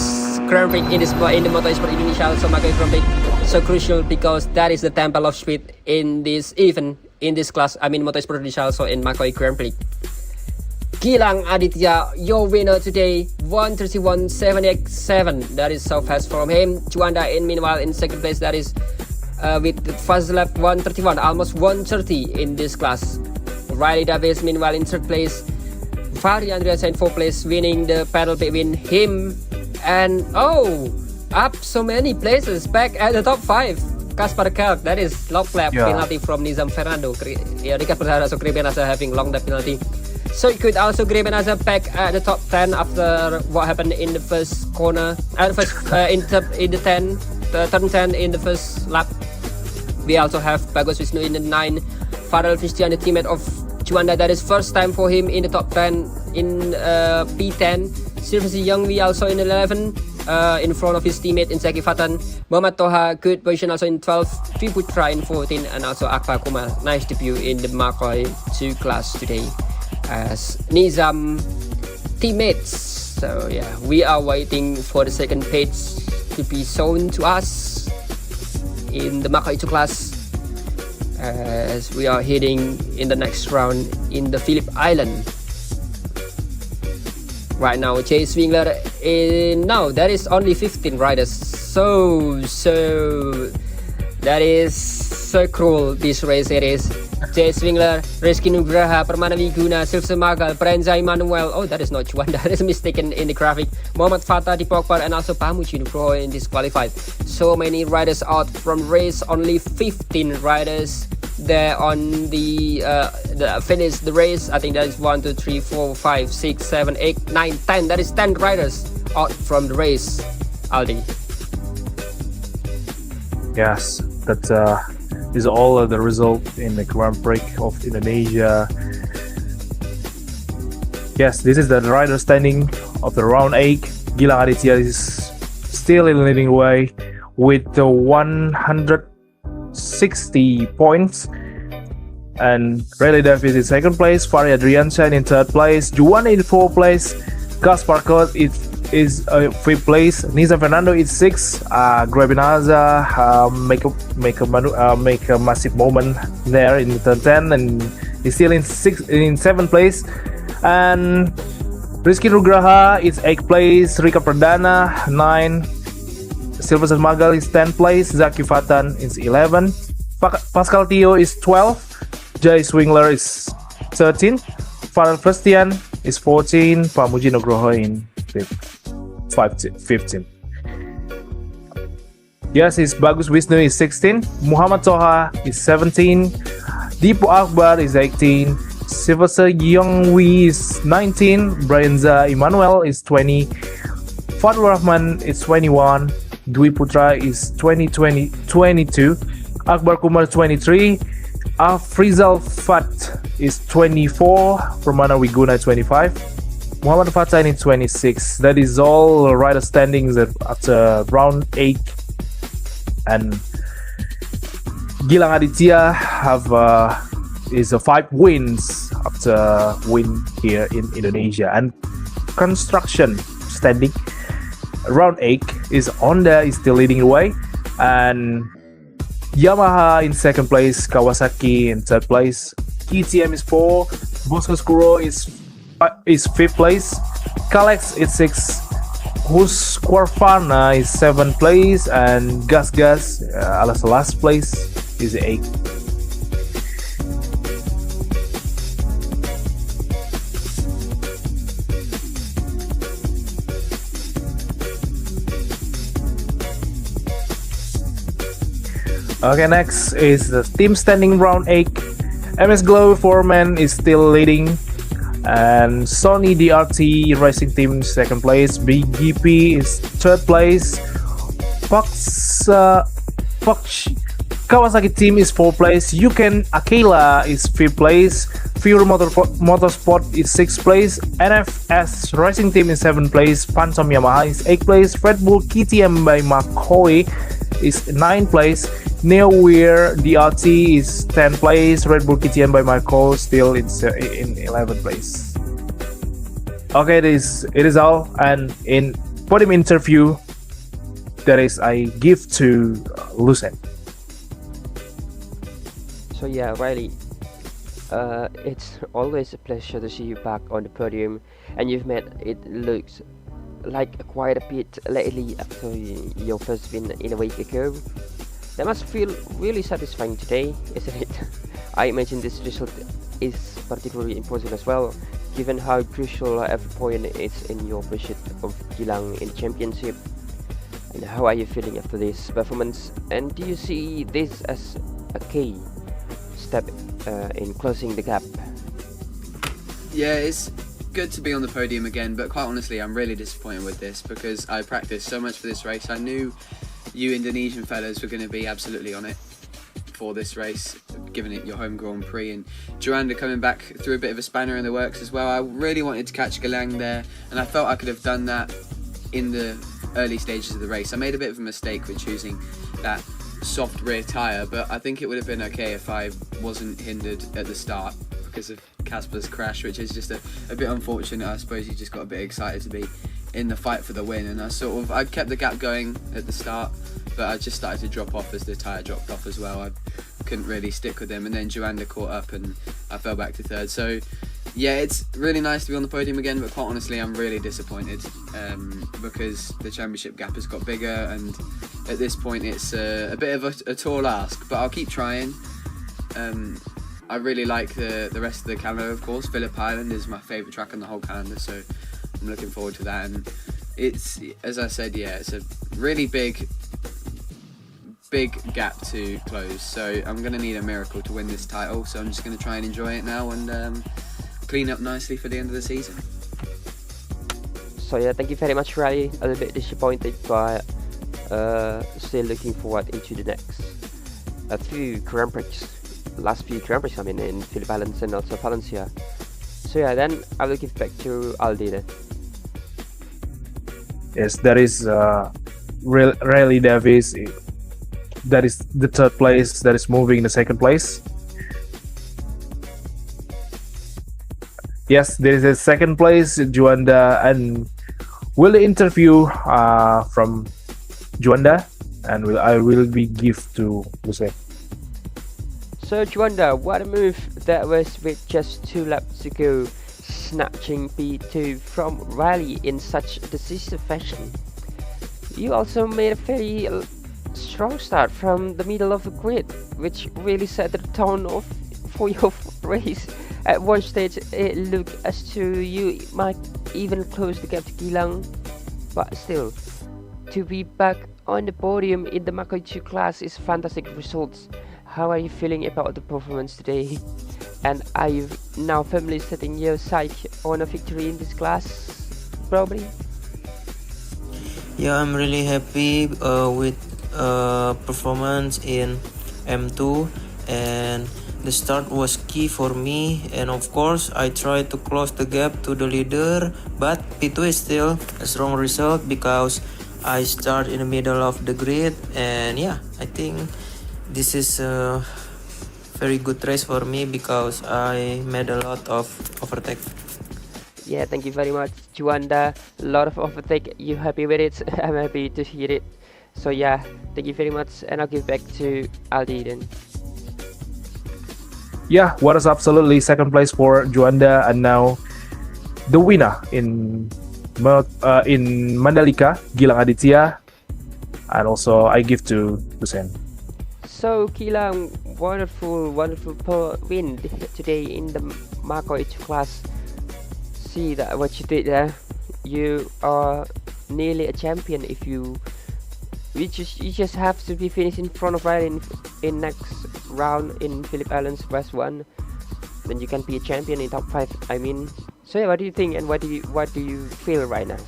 Grand Prix, in the Moto Esport Indonesia, also Macoi Grand Prix, so crucial because that is the temple of speed in this event, in this class. I mean Moto Esport Indonesia, also in Macoi Grand Prix. Gilang Aditya, your winner today, 1:31.787. That is so fast from him. Juanda meanwhile in second place. That is with the fast lap 1:31, almost 1:30 in this class. Riley Davis meanwhile in third place. Fahri Adriansyah in fourth place, winning the pedal between him and up so many places, back at the top 5. Kaspar Kelk, that is long lap penalty from Nizam Fernando. Ricardo Perez also Grebenasa having long lap penalty. So it could also Grebenasa back at the top 10 after what happened in the first corner, in the turn 10 in the first lap. We also have Bagus Wisnu in the 9, Farel Christian, the teammate of Juanda, that is first time for him in the top 10 in P10. Sylvester Youngwi also in 11, in front of his teammate in Zaki Fatan. Muhammad Toha, good position also in 12. Triputra in 14, and also Akbar Kumal, nice debut in the Macoi 2 class today as Nizam teammates. So yeah, we are waiting for the second page to be shown to us in the Macoi 2 class as we are heading in the next round in the Phillip Island. Right now, Chase Wingler now there is only 15 riders. So that is so cruel. This race it is. Chase Wingler, Rizky Nugraha, Permana Viguna, Silvia Magal, Prenza Emmanuel. Oh, that is not Juanda. That is mistaken in the graphic. Muhammad Fatah, Dipokpar, and also Pamuchin Pro in disqualified. So many riders out from race. Only 15 riders there on the finish the race. I think that is 1, 2, 3, 4, 5, 6, 7, 8, 9, 10. That is 10 riders out from the race. Aldi. Yes, that is all the result in the Grand Prix of Indonesia. Yes, this is the rider standing of the round 8. Gilang Aditya is still in the leading way with the 160 points. and Riley Davis in second place, Fari Adriansyah in third place, Juan in fourth place, Gaspar Kot is fifth place, Nisa Fernando is sixth, Grabinaza make a massive moment there in the turn 10 and he's still in seventh place, and Rizky Nugraha is 8th place, Rika Perdana 9, Sylvester Magal is 10th place, Zaki Fatan is 11, Pascal Tio is 12, Jay Swingler is 13, Farel Festian is 14, Pamuji Nugroho in 15. Yes, is Bagus Wisnu is 16, Muhammad Toha is 17, Dipo Akbar is 18, Sylvester Yongwi is 19, Brianza Emmanuel is 20, Fadul Rahman is 21, Dwi Putra is 22, Akbar Kumar 23, Afrizal Fat is 24, Romana Wiguna 25, Muhammad Fatain is 26. That is all rider standings after round 8, and Gilang Aditya is 5 wins after win here in Indonesia. And construction standing round 8 is Honda is still leading the way, and Yamaha in second place, Kawasaki in third place, KTM is 4, Bosco Scuro is 5th place, Kalex is 6th, Husqvarna is 7th place, and Gas alas last place is 8th. Okay, next is the team standing round 8. MS Glow 4-man is still leading, and Sony DRT Racing Team second place, BGP is third place, Fox Kawasaki Team is fourth place, Yuken Akela is fifth place, Fury Motorsport is sixth place, NFS Racing Team is seventh place, Phantom Yamaha is eighth place, Red Bull KTM by Macoi is ninth place, Neo Wear DRT is 10th place, Red Bull KTM by Marco still in 11th place. Okay, it is all, and in podium interview that is I give to Lucen. So yeah, Riley, it's always a pleasure to see you back on the podium, and you've made it looks like quite a bit lately after your first win in a week ago. That must feel really satisfying today, isn't it? I imagine this result is particularly important as well, given how crucial every point is in your pursuit of Gilang in the championship. And how are you feeling after this performance? And do you see this as a key step in closing the gap? Yeah, it's good to be on the podium again, but quite honestly, I'm really disappointed with this because I practiced so much for this race. I knew you Indonesian fellas were going to be absolutely on it for this race, given it your home Grand Prix, and Duranda coming back threw a bit of a spanner in the works as well. I really wanted to catch Gilang there, and I felt I could have done that in the early stages of the race. I made a bit of a mistake with choosing that soft rear tyre, but I think it would have been okay if I wasn't hindered at the start because of Casper's crash, which is just a bit unfortunate. I suppose he just got a bit excited to be in the fight for the win, and I kept the gap going at the start, but I just started to drop off as the tyre dropped off as well. I couldn't really stick with him, and then Joanda caught up and I fell back to third. So yeah, it's really nice to be on the podium again, but quite honestly I'm really disappointed because the championship gap has got bigger, and at this point it's a bit of a tall ask, but I'll keep trying. I really like the rest of the calendar, of course. Phillip Island is my favourite track on the whole calendar, so I'm looking forward to that. And it's, as I said, yeah, it's a really big gap to close, so I'm going to need a miracle to win this title, so I'm just going to try and enjoy it now and clean up nicely for the end of the season. So yeah, thank you very much, Riley. A little bit disappointed, but still looking forward into the next few Grand Prix. Last few Grand Prix, I mean, in Phillip Islands and also Valencia. So yeah, then I will give back to Aldi then. Yes, that is Riley Davis. That is the third place. That is moving in the second place. Yes, there is a second place, Juanda, and will the interview from Juanda, and I will be give to Jose. So Juanda, what a move that was with just 2 laps to go, snatching P2 from Riley in such decisive fashion. You also made a very strong start from the middle of the grid, which really set the tone for your race. At one stage it looked as though you might even close the gap to Gilang, but still, to be back on the podium in the Macoi 2 class is fantastic results. How are you feeling about the performance today? And are you now firmly setting your sight on a victory in this class, probably? Yeah, I'm really happy with performance in M2, and the start was key for me, and of course I tried to close the gap to the leader, but P2 is still a strong result because I start in the middle of the grid, and yeah, I think this is a very good race for me because I made a lot of overtake. Yeah, thank you very much, Juanda. A lot of overtake. You happy with it? I'm happy to hear it. So yeah, thank you very much, and I'll give back to Aldi then. Yeah, what is absolutely second place for Juanda, and now the winner in Mandalika, Gilang Aditya, and also I give to Hussein. So Gilang, wonderful win today in the Macoi class. See that what you did there. You are nearly a champion if you just have to be finished in front of Ryan in next round in Phillip Islands West 1, then you can be a champion in top 5. I mean, so yeah, what do you think, and what do you feel right now?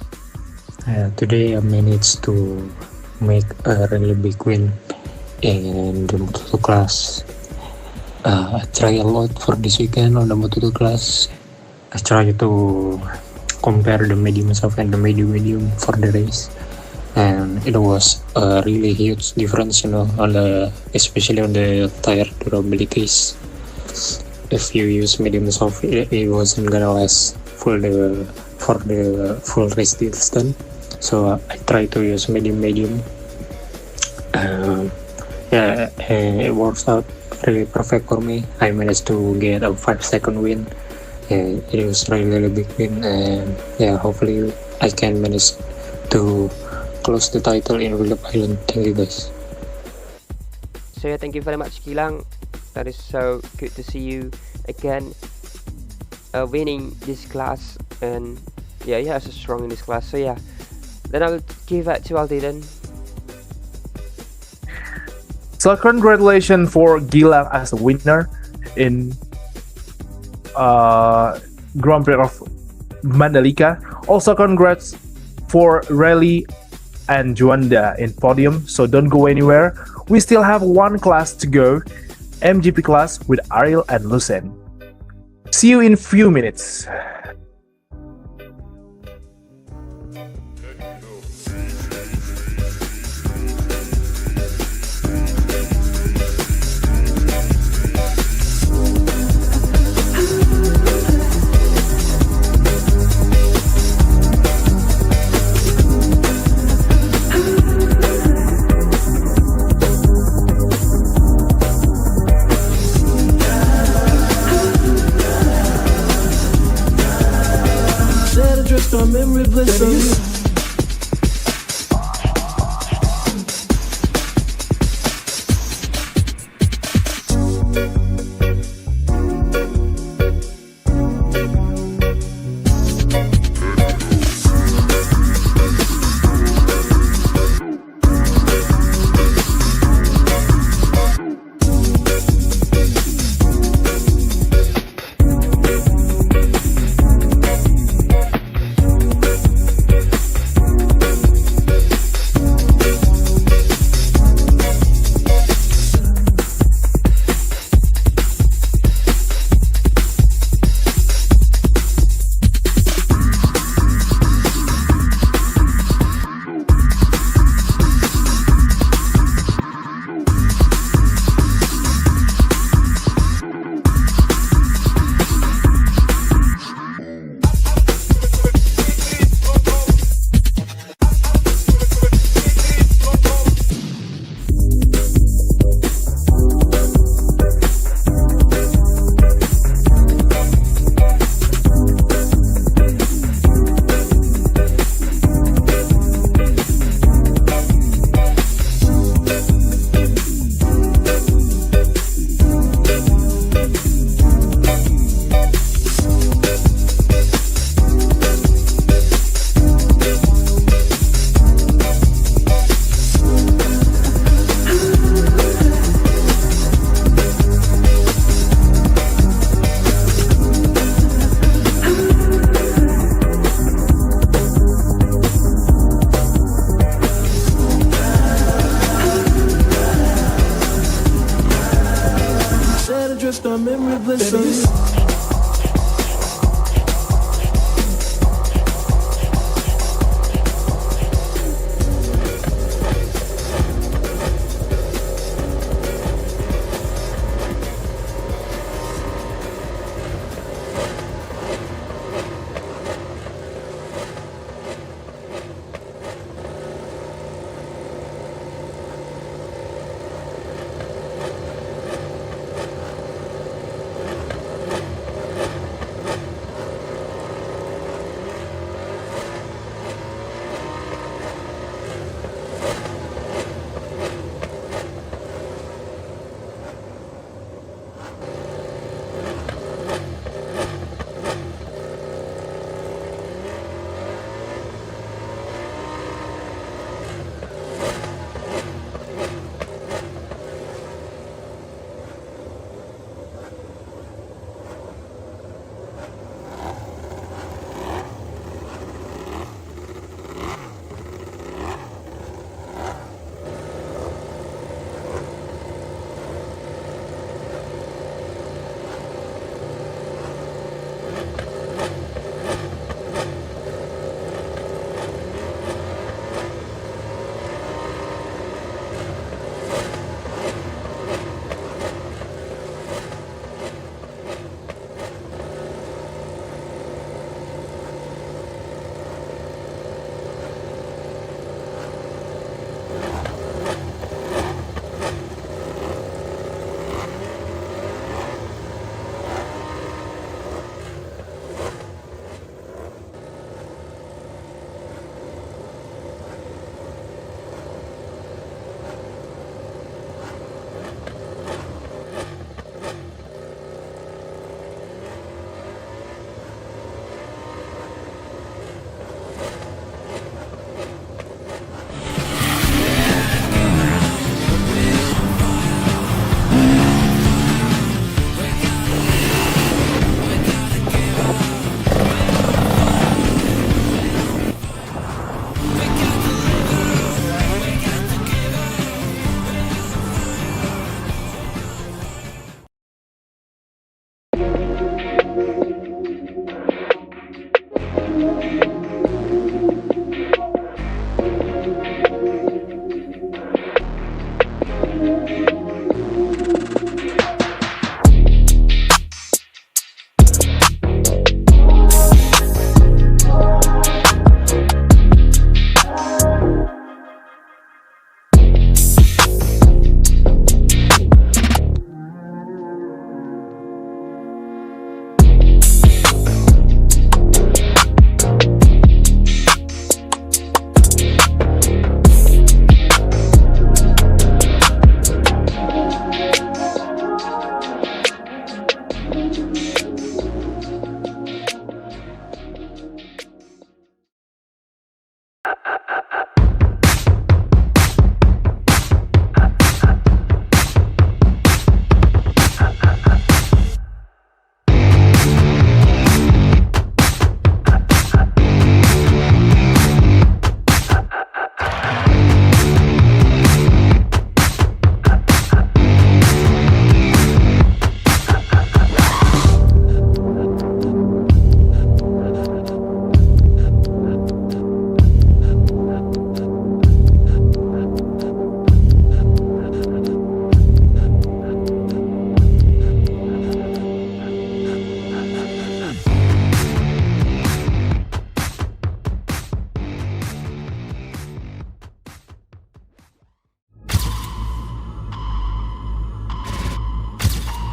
Today I managed to make a really big win in the Moto2 class. I try a lot for this weekend on the Moto2 class. I try to compare the medium soft and the medium for the race, and it was a really huge difference, especially on the tire durability. If you use medium soft, it wasn't gonna last for the full race distance. So I try to use medium. It works out really perfect for me. I managed to get a 5-second win. It was really big win, and yeah, hopefully I can manage to close the title in Phillip Island. Thank you guys. So yeah, thank you very much, Gilang. That is so good to see you again winning this class, and yeah, you are so strong in this class. So yeah, then I'll give that to Aldi then. So congratulations for Gilang as the winner in Grand Prix of Mandalika. Also congrats for Riley and Juanda in podium. So don't go anywhere. We still have one class to go, MGP class with Ariel and Lucen. See you in few minutes. just a memory bliss.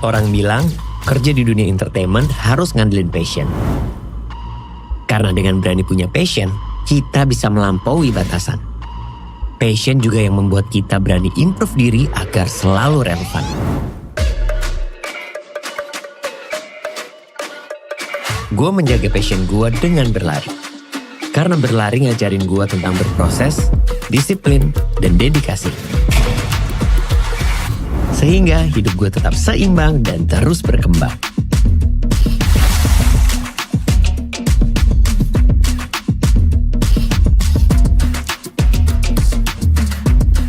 Orang bilang, kerja di dunia entertainment harus ngandelin passion. Karena dengan berani punya passion, kita bisa melampaui batasan. Passion juga yang membuat kita berani improve diri agar selalu relevan. Gue menjaga passion gue dengan berlari. Karena berlari ngajarin gue tentang berproses, disiplin, dan dedikasi. Sehingga hidup gue tetap seimbang dan terus berkembang.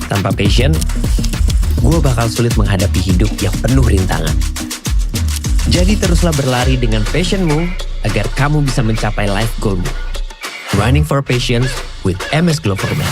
Tanpa passion, gue bakal sulit menghadapi hidup yang penuh rintangan. Jadi teruslah berlari dengan passionmu agar kamu bisa mencapai life goalmu. Running for Passion with MS Gloverman.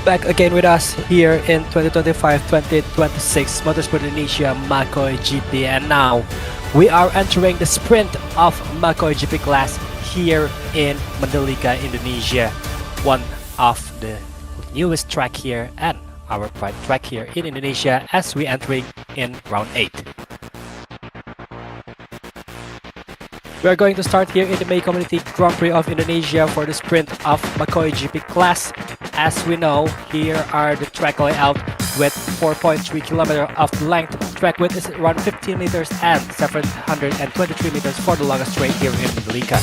Back again with us here in 2025-2026 Motorsport Indonesia Macoi GP, and now we are entering the sprint of Macoi GP class here in Mandalika, Indonesia, one of the newest track here and our pride track here in Indonesia as we entering in round 8. We are going to start here in the MEI Community Grand Prix of Indonesia for the sprint of Macoi GP class. As we know, here are the track layout with 4.3 km of length. Track width is around 15 meters and 723 meters for the longest straight here in Mandalika.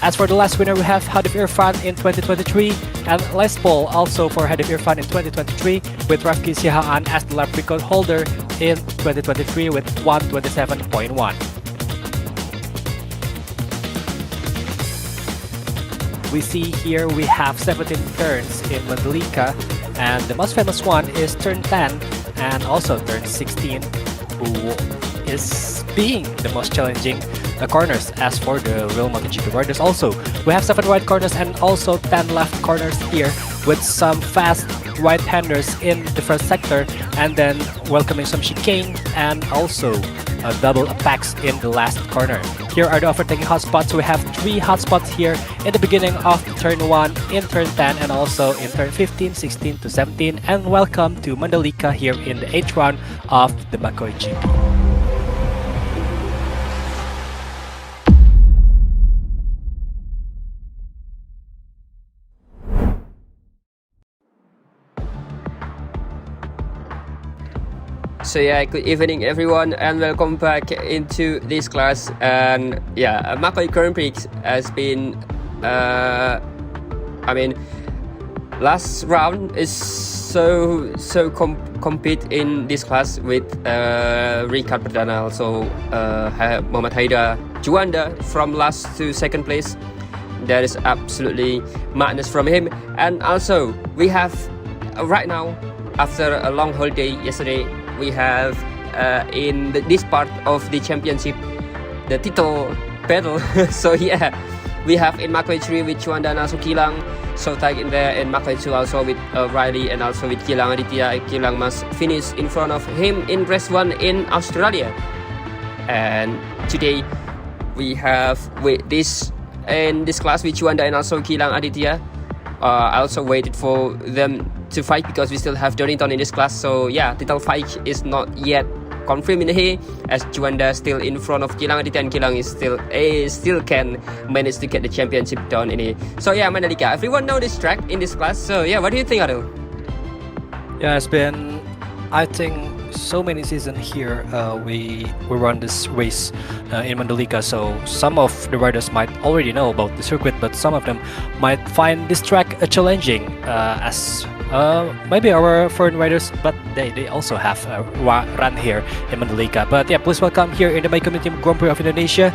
As for the last winner, we have Hadif Irfan in 2023 and Les Paul also for Hadif Irfan in 2023 with Rafki Sihaan as the lap record holder in 2023 with 127.1. We see here we have 17 turns in Mandalika, and the most famous one is turn 10 and also turn 16, who is being the most challenging corners as for the real MotoGP riders. Also, we have 7 right corners and also 10 left corners here with some fast right-handers in the first sector, and then welcoming some chicane and also a double apex in the last corner. Here are the overtaking hotspots. We have 3 hotspots here in the beginning of turn 1, in turn 10, and also in turn 15, 16 to 17. And welcome to Mandalika here in the 8th round of the Macoi GP. So yeah, good evening everyone and welcome back into this class. And yeah, Macoi Grand Prix has been last round is so compete in this class with Ricard Perdana, also Muhammad Haidar Juanda from last to second place. That is absolutely madness from him. And also we have right now, after a long holiday yesterday, we have in this part of the championship the title battle. So yeah, we have in Macoi 3 with Juanda and also Gilang. So tag in there in Macoi 2 also with Riley and also with Gilang Aditya. Gilang must finish in front of him in race 1 in Australia. And today we have with this in this class with Juanda and also Gilang Aditya. I also waited for them to fight because we still have Donington in this class. So yeah, title fight is not yet confirmed in here, as Juanda still in front of Gilang Aditya, and Gilang is still can manage to get the championship done in here. So yeah, Mandalika, everyone know this track in this class. So yeah, what do you think, Adil? Yeah, it's been, I think, so many seasons here. We run this race in Mandalika, so some of the riders might already know about the circuit, but some of them might find this track challenging as maybe our foreign riders, but they also have run here in Mandalika. But yeah, please welcome here in the My Community Grand Prix of Indonesia.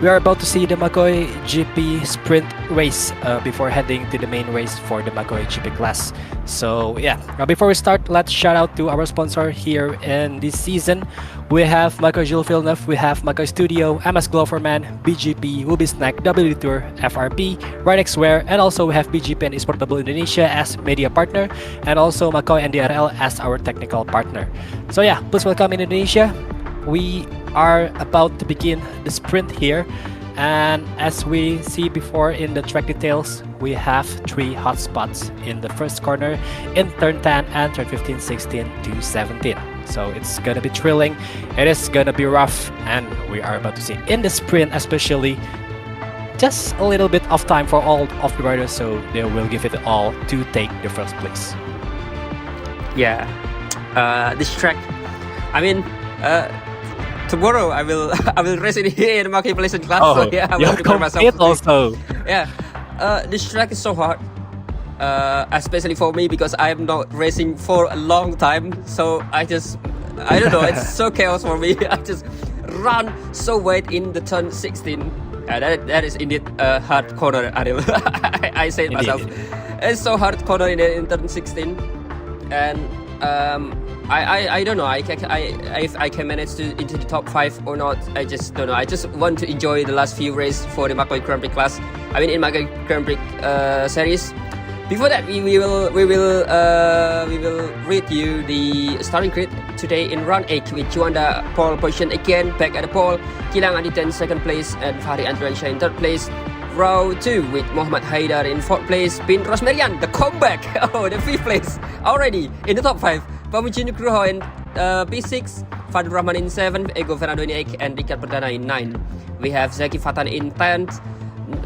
We are about to see the Macoi GP sprint race before heading to the main race for the Macoi GP class. So yeah, before we start, let's shout out to our sponsor here in this season. We have Macoi Jillevilleneuve, we have Macoi Studio, MS Gloverman, BGP, Ubi Snack, WD Tour, FRP, Rynex Wear, and also we have BGP and Esport Indonesia as media partner, and also Macoi and DRL as our technical partner. So yeah, please welcome in Indonesia. We are about to begin the sprint here, and as we see before in the track details, we have 3 hot spots in the first corner in turn 10 and turn 15, 16 to 17. So it's gonna be thrilling, it is gonna be rough, and we are about to see in the sprint especially just a little bit of time for all of the riders, so they will give it all to take the first place. Yeah, this track, I mean, tomorrow I will race it here in the marketplace class. Oh, so yeah, I you will have prepare myself. compete also. Yeah, this track is so hard, especially for me because I am not racing for a long time. So I don't know, it's so chaos for me. I just run so wide in the turn 16. That is indeed a hard corner, Ariel. I say it myself. It's so hard corner in turn 16, and I don't know if I can manage to into the top 5 or not. I just don't know. I just want to enjoy the last few races for the Macoi Grand Prix class. I mean in Macoi Grand Prix series. Before that, we will read you the starting grid today in round 8 with Juanda pole position again, back at the pole, Gilang Aditya in 2nd place and Fahri Andriansyah in 3rd place. Row 2 with Muhammad Haidar in 4th place, Bin Rosmerian, the comeback, the 5th place already in the top 5. Pamuji Nugroho in P6, Fadil Rahman in 7th, Ego Fernando in 8th, and Ricard Perdana in 9th. We have Zaki Fatan in 10th,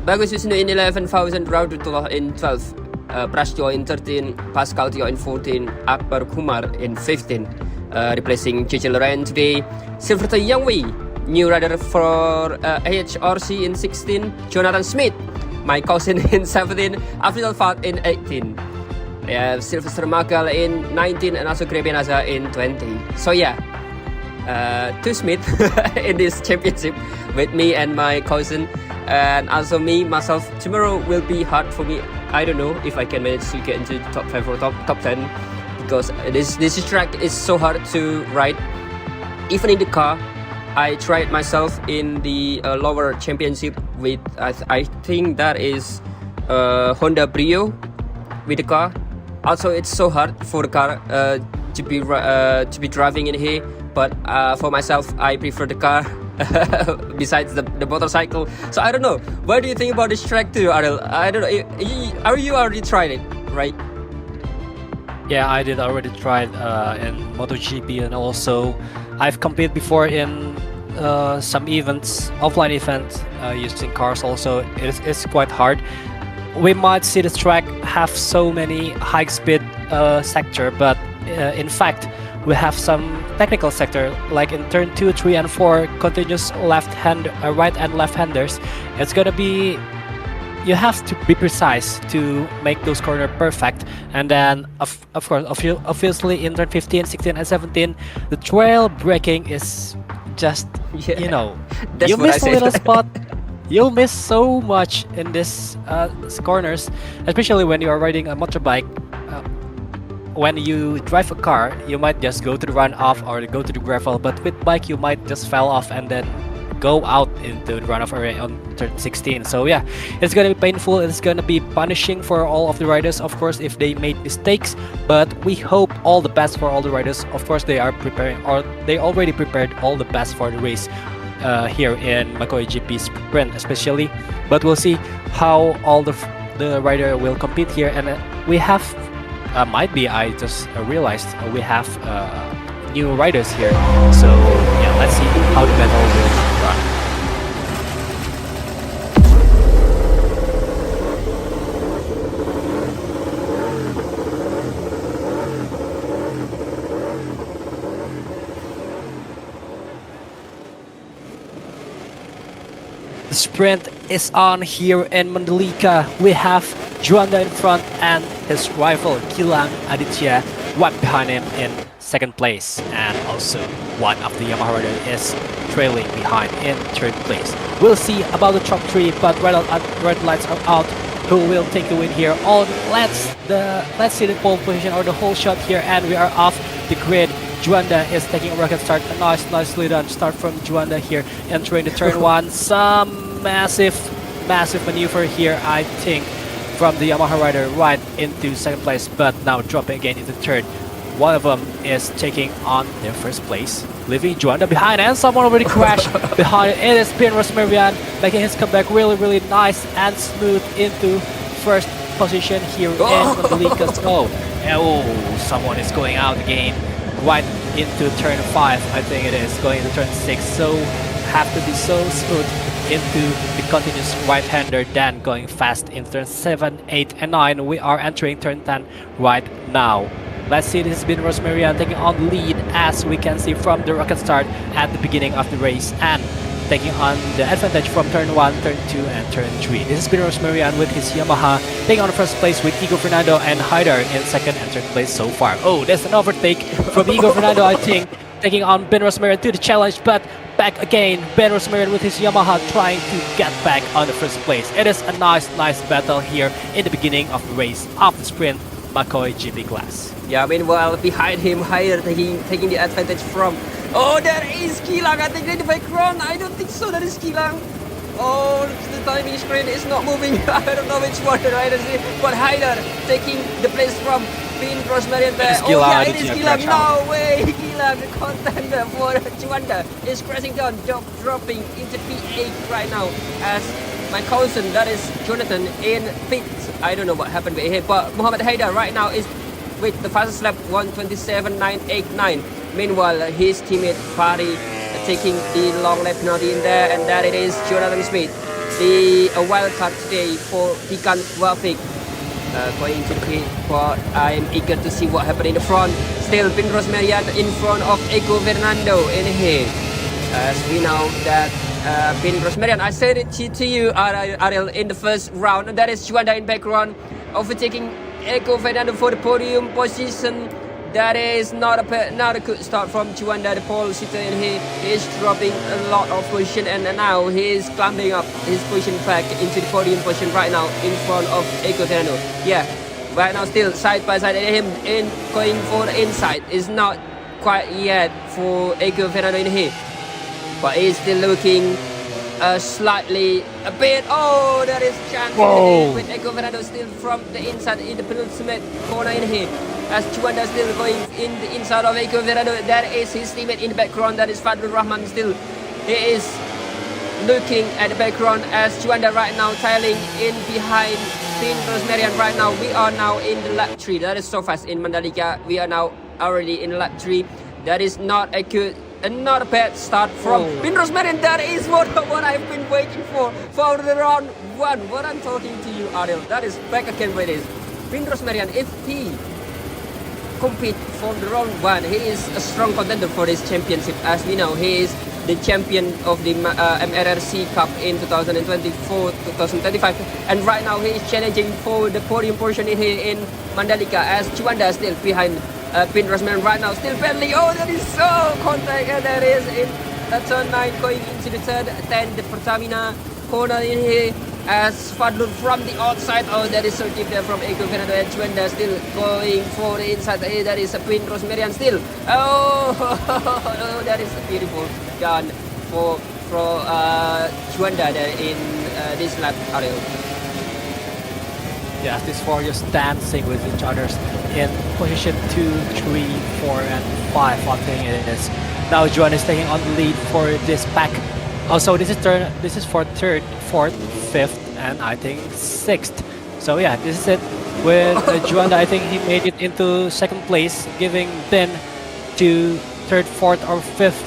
Bagus Wisnu in 11th, Fauzan Raudutullah in 12th, Prastyo in 13th, Pascal Tio in 14th, Akbar Kumar in 15th, replacing Cici Loren today. Silverto Youngwei, new rider for AHRC in 16th, Jonathan Smith, my cousin in 17th, Afril Fat in 18th. Sylvester Magal in 19 and also Grebe Naza in 20. So yeah, two Smith in this championship with me and my cousin, and also myself. Tomorrow will be hard for me. I don't know if I can manage to get into the top 5 or top 10 because this track is so hard to ride. Even in the car, I tried myself in the lower championship with I think that is Honda Brio with the car. Also, it's so hard for the car to be driving in here. But for myself, I prefer the car besides the motorcycle. So I don't know. What do you think about this track too, Ariel? I don't know. You already tried it, right? Yeah, I did already tried in MotoGP, and also I've competed before in some events, offline events, using cars. Also, it's quite hard. We might see the track have so many high-speed sector, but in fact, we have some technical sector, like in turn 2, 3, and 4, continuous right and left-handers. It's gonna be, you have to be precise to make those corners perfect. And then, of course, obviously in turn 15, 16, and 17, the trail braking is just, you know, you miss a little spot. You'll miss so much in this corners, especially when you are riding a motorbike. When you drive a car, you might just go to the runoff or go to the gravel, but with bike you might just fall off and then go out into the runoff area on turn 16. So yeah, it's gonna be painful. It's gonna be punishing for all of the riders, of course, if they made mistakes. But we hope all the best for all the riders. Of course, they are preparing, or they already prepared all the best for the race here in MacoiGP Sprint, especially. But we'll see how all the rider will compete here, and we have might be, I just realized we have new riders here, so yeah, let's see how the battle will run. The sprint is on here in Mandalika. We have Juanda in front and his rival Gilang Aditya right behind him in second place, and also one of the Yamaha rider is trailing behind in third place. We'll see about the top three, but red lights are out. Who will take the win here? Let's see the pole position or the whole shot here, and we are off the grid. Juanda is taking a rocket start. A nicely done start from Juanda here, entering the turn one. Some massive maneuver here, I think, from the Yamaha rider right into second place, but now dropping again into third. One of them is taking on their first place, leaving Juanda behind, and someone already crashed behind it. It is Ben Rosmarian making his comeback really nice and smooth into first position here in Mandalika. Oh, someone is going out again, right into turn 5, I think it is, going into turn 6. So have to be so smooth into the continuous right-hander, then going fast in turn 7, 8, and 9. We are entering turn 10 right now. Let's see, this has been Rosmarian taking on the lead, as we can see from the rocket start at the beginning of the race, and taking on the advantage from turn 1, turn 2, and turn 3. This has been Rosmarian with his Yamaha, taking on the first place with Igor Fernando and Haidar in second and third place so far. Oh, there's an overtake from Igor Fernando, I think, taking on Ben Rosmarian to the challenge, but back again, Ben Rosmarian with his Yamaha trying to get back on the first place. It is a nice battle here in the beginning of the race of the sprint MacoiGP class. Yeah, meanwhile behind him, Haidar taking the advantage from. Oh, there is Gilang, I think, in the background. I don't think so, that is Gilang. Oh, the timing screen is not moving. I don't know which one the rider is, but Haidar taking the place from Ben Rosmarian there. Oh yeah, it is Gilang. No way, Gilang, the contender for Juanda, is crashing down, dropping into P8 right now, as my cousin, that is Jonathan, in pits. I don't know what happened with him, but Muhammad Haidar right now is with the fastest lap 1:27.989. Meanwhile, his teammate Fari taking the long lap penalty in there, and that it is Jonathan Smith, the wild card today for Pikan Wafik, going to pit. But I'm eager to see what happened in the front. Still, Ben Rosmarian in front of Eko Fernando in here, as we know that Ben Rosmarian, I said it to you, Ariel, in the first round. That is Juanda in background, overtaking Eko Fernando for the podium position. That is not a good start from Juanda, the pole sitter in here. He is dropping a lot of position, and now he is climbing up his position back into the podium position right now in front of Eko Fernando. Yeah, right now still side by side, and him in going for the inside is not quite yet for Eko Fernando in here, but he's still looking slightly a bit. Oh, there is chance with Eko Fernando still from the inside in the penultimate corner in here, as Juanda still going in the inside of Eko Fernando. That is his teammate in the background, that is Fadlur Rahman. Still he is looking at the background, as Juanda right now trailing in behind Ben Rosmarian. Right now we are now in the lap 3. That is so fast in Mandalika. We are now already in lap 3. That is not a good and not a bad start from Ben Rosmarian. That is what I've been waiting for the round 1. What I'm talking to you, Ariel, that is back again with this. Ben Rosmarian, if he compete for the round 1, he is a strong contender for this championship. As we know, he is the champion of the MRRC Cup in 2024-2025, and right now he is challenging for the podium position here in Mandalika, as Juanda still behind Ben Rosmarian right now, still badly. Oh, that is so contact, and that is in turn 9 going into the turn 10, the Pertamina corner in here, as Fadlur from the outside. Oh, that is so deep there from Eko Fernando, and Juanda still going for the inside. Hey, that is Ben Rosmarian still. Oh, that is a beautiful gun for for Juanda there in this lap, Ariel. Yes, these four just dancing with each other in position 2, 3, 4, and 5. I think it is. Now Juan is taking on the lead for this pack. Also, this is for third, fourth, fifth, and I think sixth. So yeah, this is it. With Juanda, I think he made it into second place, giving Ben to third, fourth, or fifth,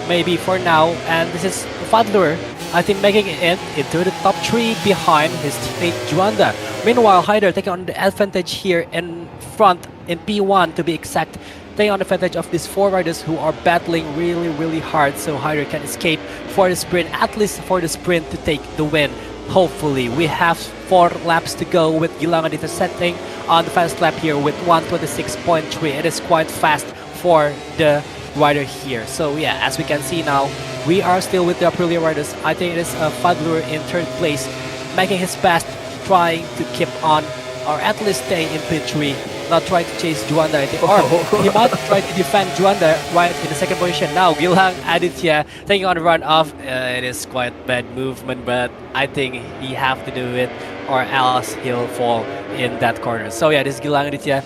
maybe for now. And this is Fadlur, I think, making it into the top 3 behind his teammate Juanda. Meanwhile, Haider taking on the advantage here in front, in P1 to be exact, taking on the advantage of these 4 riders who are battling really hard, so Haider can escape for the sprint, at least for the sprint, to take the win. Hopefully. We have 4 laps to go with Gilang Aditya setting on the fast lap here with 1:26.3. It is quite fast for the rider here. So yeah, as we can see now, we are still with the Aprilia riders. I think it is Fadlur in third place, making his best, trying to keep on, or at least stay in P3, not try to chase Juanda, I think. Or he might try to defend Juanda right in the second position. Now Gilang Aditya taking on the run off. It is quite bad movement, but I think he have to do it or else he'll fall in that corner. So yeah, this is Gilang Aditya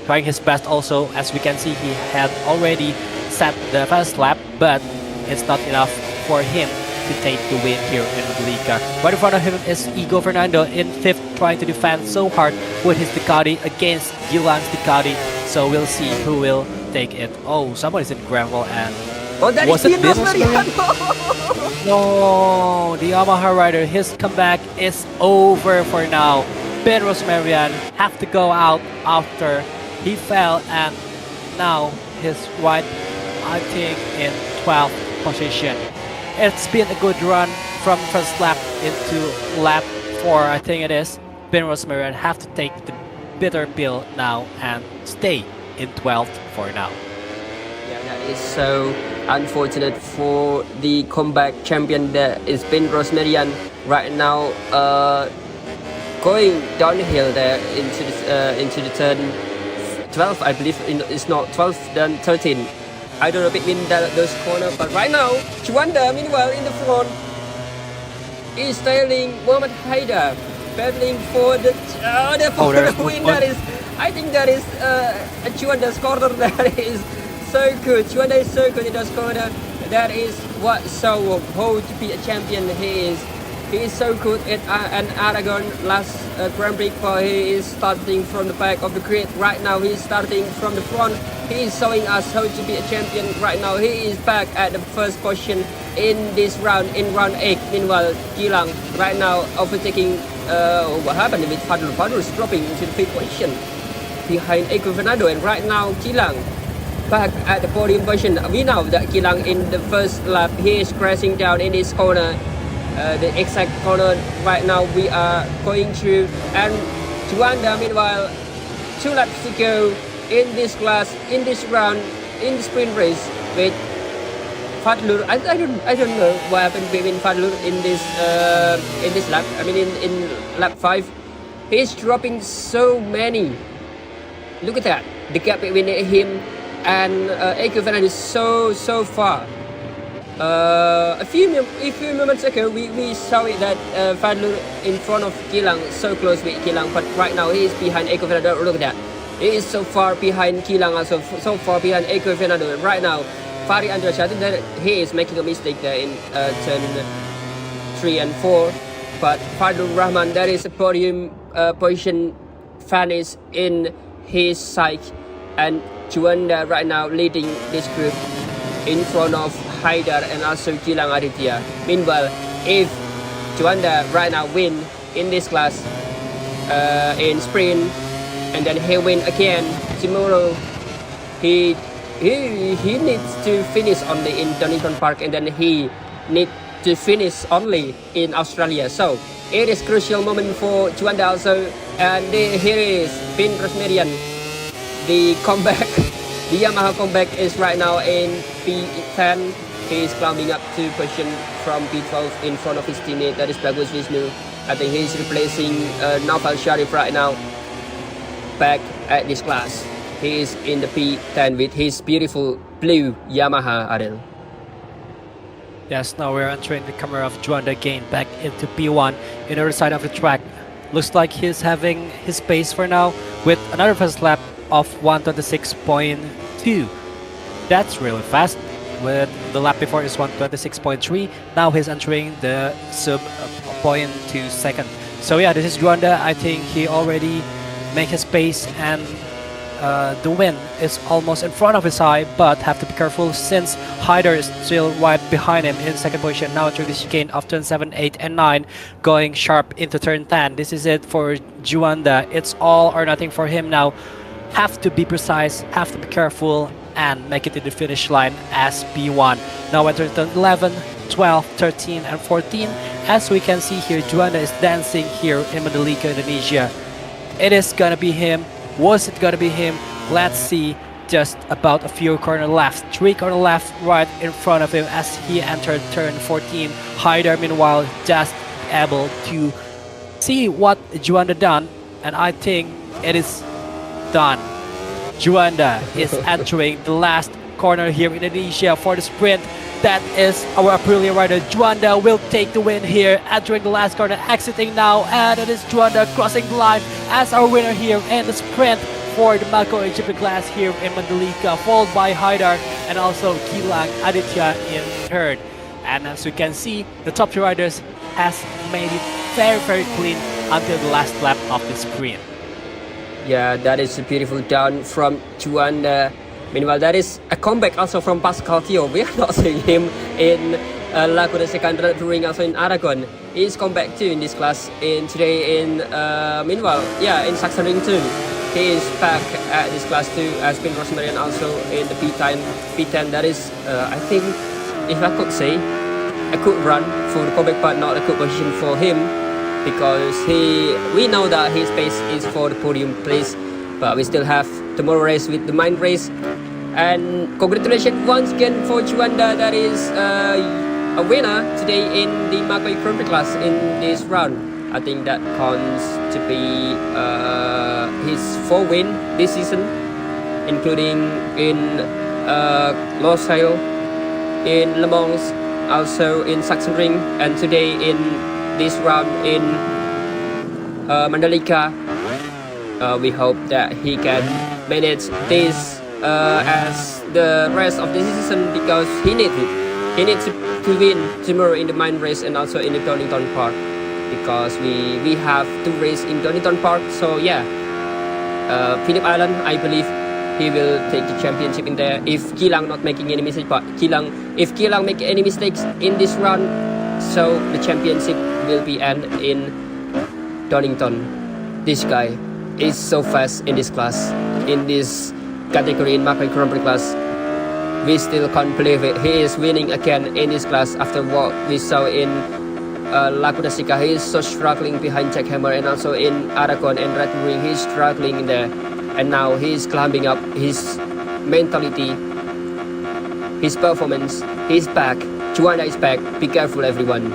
trying his best also. As we can see, he had already set the fast lap, but it's not enough for him to take the win here in Mandalika. Right in front of him is Igo Fernando in 5th, trying to defend so hard with his Ducati against Gilang's Ducati. So we'll see who will take it. Oh, someone is in gravel, and that was is it this? No, the Yamaha rider, his comeback is over for now. Ben Rosmarian have to go out after he fell, and now he's right, I think, in 12th position. It's been a good run from first lap into lap 4, I think it is. Ben Rosmarian have to take the bitter pill now and stay in 12th for now. Yeah, that is so unfortunate for the comeback champion. That is Ben Rosmarian right now, going downhill there into the turn 12, I believe. It's not 12, then 13. I don't know between those corners, but right now, Juanda, meanwhile, in the front, is tailing Mohamed Haider, battling for the win. That is, I think that is Juanda's corner. That is so good. Juanda is so good in those corner. That is what so hold to be a champion. He is so good at an Aragon last Grand Prix. He is starting from the back of the grid. Right now, he is starting from the front. He is showing us how to be a champion right now. He is back at the first position in this round, in round 8. Meanwhile, Gilang right now overtaking, what happened with Fadlur? Fadlur is dropping into the 5th position behind Eko Fernando. And right now, Gilang back at the podium position. We know that Gilang in the first lap, he is crashing down in this corner. The exact corner right now we are going through, and Juanda, meanwhile, 2 laps to go in this class, in this round, in the sprint race with Fadlur. I don't know what happened between Fadlur in this lap. I mean in lap 5, he's dropping so many. Look at that, the gap between him and Eko Fernando is so far. A few moments ago, we saw it that Fadlur in front of Gilang, so close with Gilang, but right now he is behind Eko Fernando. Look at that, he is so far behind Gilang, also so far behind Eko Fernando. Right now, Fahri Andrade, I think that he is making a mistake there in turn 3 and 4, but Fadlur Rahman, that is a podium position finish in his side, and Juanda right now leading this group in front of Haider and also Gilang Aditya. Meanwhile, if Juanda right now win in this class in sprint, and then he win again tomorrow, he needs to finish only in Donington Park, and then he needs to finish only in Australia. So it is crucial moment for Juanda also, and here is Ben Rosmarian. The comeback, the Yamaha comeback is right now in P10. He is climbing up 2 position from P12 in front of his teammate, that is Bagus Vishnu. I think he is replacing Naufal Sharif right now, back at this class. He is in the P10 with his beautiful blue Yamaha, Adel. Yes, now we're entering the camera of Juanda again back into P1 in the other side of the track. Looks like he's having his pace for now with another fast lap of 126.2. That's really fast. With the lap before is 126.3. Now he's entering the sub 0.2 second. So yeah, this is Juanda. I think he already make his pace, and the win is almost in front of his eye, but have to be careful since Hyder is still right behind him in second position. Now entering the chicane of turn 7, 8 and 9, going sharp into turn 10. This is it for Juanda. It's all or nothing for him now. Have to be precise, have to be careful, and make it to the finish line as P1. Now entering turn 11, 12, 13 and 14. As we can see here, Juanda is dancing here in Mandalika, Indonesia. It is gonna be him. Was it gonna be him? Let's see. Just about a few corner left, 3 corner left right in front of him as he entered turn 14. Hyder meanwhile just able to see what Juanda done, and I think it is done. Juanda is entering the last corner here in Indonesia for the sprint. That is our Aprilia rider. Juanda will take the win here, entering the last corner, exiting now, and it is Juanda crossing the line as our winner here in the sprint for the Macoi Jillevilleneuve class here in Mandalika, followed by Hyder and also Gilang Aditya in third. And as you can see, the top 3 riders has made it very clean until the last lap of the sprint. Yeah, that is a beautiful down from Juanda. Meanwhile, that is a comeback also from Pascal Theo. We are not seeing him in Laguna Secandra during also in Aragon. He's come back too in this class in today in meanwhile, yeah, in Sachsenring too. He is back at this class too as Pin Rosmarian also in the P10. That is I think, if I could say, a good run for the comeback, but not a good position for him, because we know that his pace is for the podium place, but we still have tomorrow race with the main race. And congratulations once again for Juanda, that is a winner today in the Macoi Grand Prix class in this round. I think that counts to be his 4th win this season, including in Losail, in Le Mans, also in Sachsenring, and today in this round in Mandalika. We hope that he can manage this as the rest of the season, because he needs it. He needs to win tomorrow in the main race and also in the Donington Park, because we have to race in Donington Park. So yeah, Phillip Island, I believe he will take the championship in there if Gilang not making any mistakes. But if Gilang make any mistakes in this round, so the championship will be end in Donington. This guy is so fast in this class, in this category in Macoi Grand Prix class. We still can't believe it. He is winning again in this class after what we saw in Laguna Seca. He is so struggling behind Jack Hammer, and also in Aragon and Red Bull Ring, he's struggling there. And now he's climbing up his mentality, his performance. He's back. Juanda is back. Be careful, everyone.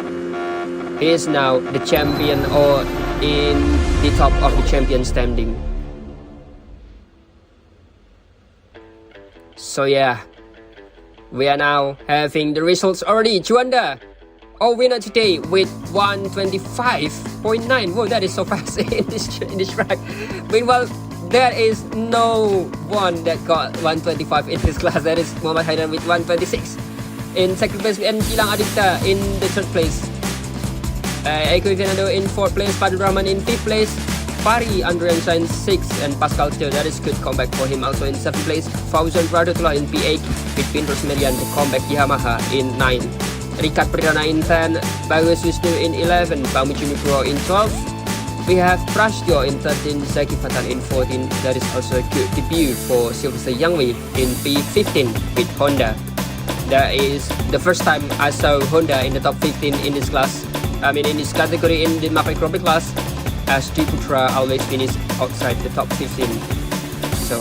He is now the champion, or in the top of the champion standing. So yeah, we are now having the results already. Juanda, our winner today with 125.9. Whoa, that is so fast in this track. Meanwhile, there is no one that got 125 in this class. That is Muhammad Haidan with 126. In second place, and Gilang Aditya in the third place. Eko Fernando in 4th place, Padul Rahman in 5th place, Fari Andrian Sainz 6th, and Pascal Theo, that is good comeback for him, also in 7th place. Fauzan Radutullah in P8, with Pin Rosmarian, the comeback Yamaha in 9th. Ricard Perdana in 10, Bagus Wisnu in 11, Pamuju Nugroho in 12th. We have Prastyo in 13, Zaki Fatan in 14. That is also a good debut for Sylvester Youngway in P15 with Honda. That is the first time I saw Honda in the top 15 in this class. I mean, in this category in the Macoi Grand Prix class, as Dwi Putra always finish outside the top 15. So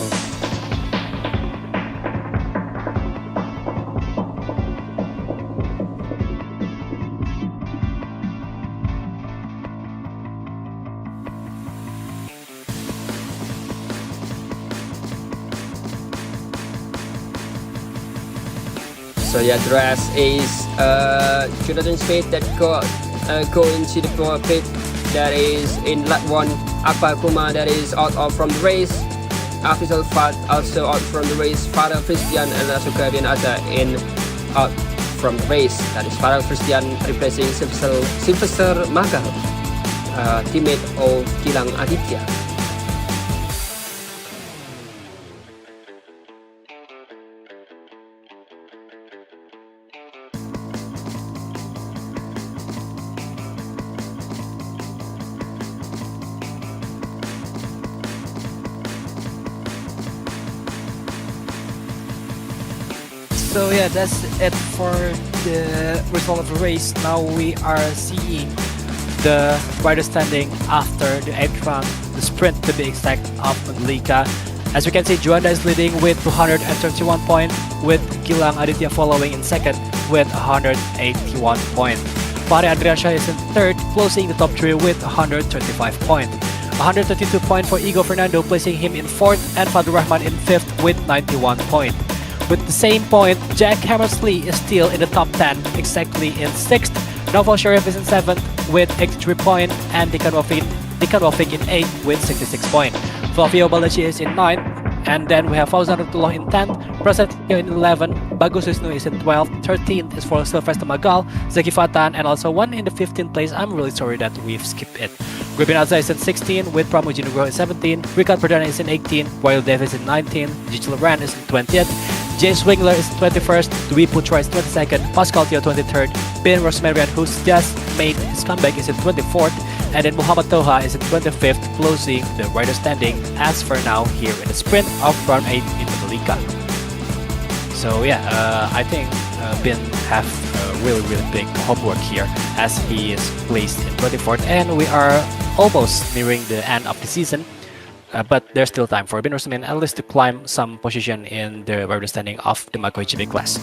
So yeah, the rest is Jonathan Smith that go into the pit. That is in lap 1. Akbar Kumar that is out from the race. Afisal Fat also out from the race. Farel Christian and also Kevin Atta out from the race. That is Farel Christian replacing Sylvester Magal, teammate of Gilang Aditya. So yeah, that's it for the result of the race. Now we are seeing the rider standing after the 8th round, the sprint to be exact, of Mandalika. As you can see, Juanda is leading with 231 points, with Gilang Aditya following in second with 181 points. Fahri Andriansha is in third, closing the top 3 with 135 points. 132 points for Igo Fernando, placing him in fourth, and Fadul Rahman in fifth with 91 points. With the same point, Jack Hammersley is still in the top 10, exactly in 6th. Novel Sharif is in 7th with 83 points, and Dikan Wafik in 8th with 66 points. Flavio Balaci is in 9th, and then we have Fauzan Rutullah in 10th, Prasetyo in 11th, Bagus Wisnu is in 12th, 13th is for Sylvester Magal, Zaki Fatan, and also one in the 15th place. I'm really sorry that we've skipped it. Gripin Azza is in 16, with Pramuji Nugroho in 17, Ricard Perdana is in 18, Royal Davis in 19, Gigi Loran is in 20th, James Wingler is 21st, Dwi Putra is 22nd, Pascal Tio 23rd, Ben Rosmerian, who's just made his comeback, is in 24th, and then Muhammad Toha is in 25th, closing the rider standing as for now here in the sprint of round 8 in Mandalika. So yeah, I think Ben have really big homework here, as he is placed in 24th, and we are almost nearing the end of the season. But there's still time for Ben Rosman at least to climb some position in the rider standing of the Macoi GP class.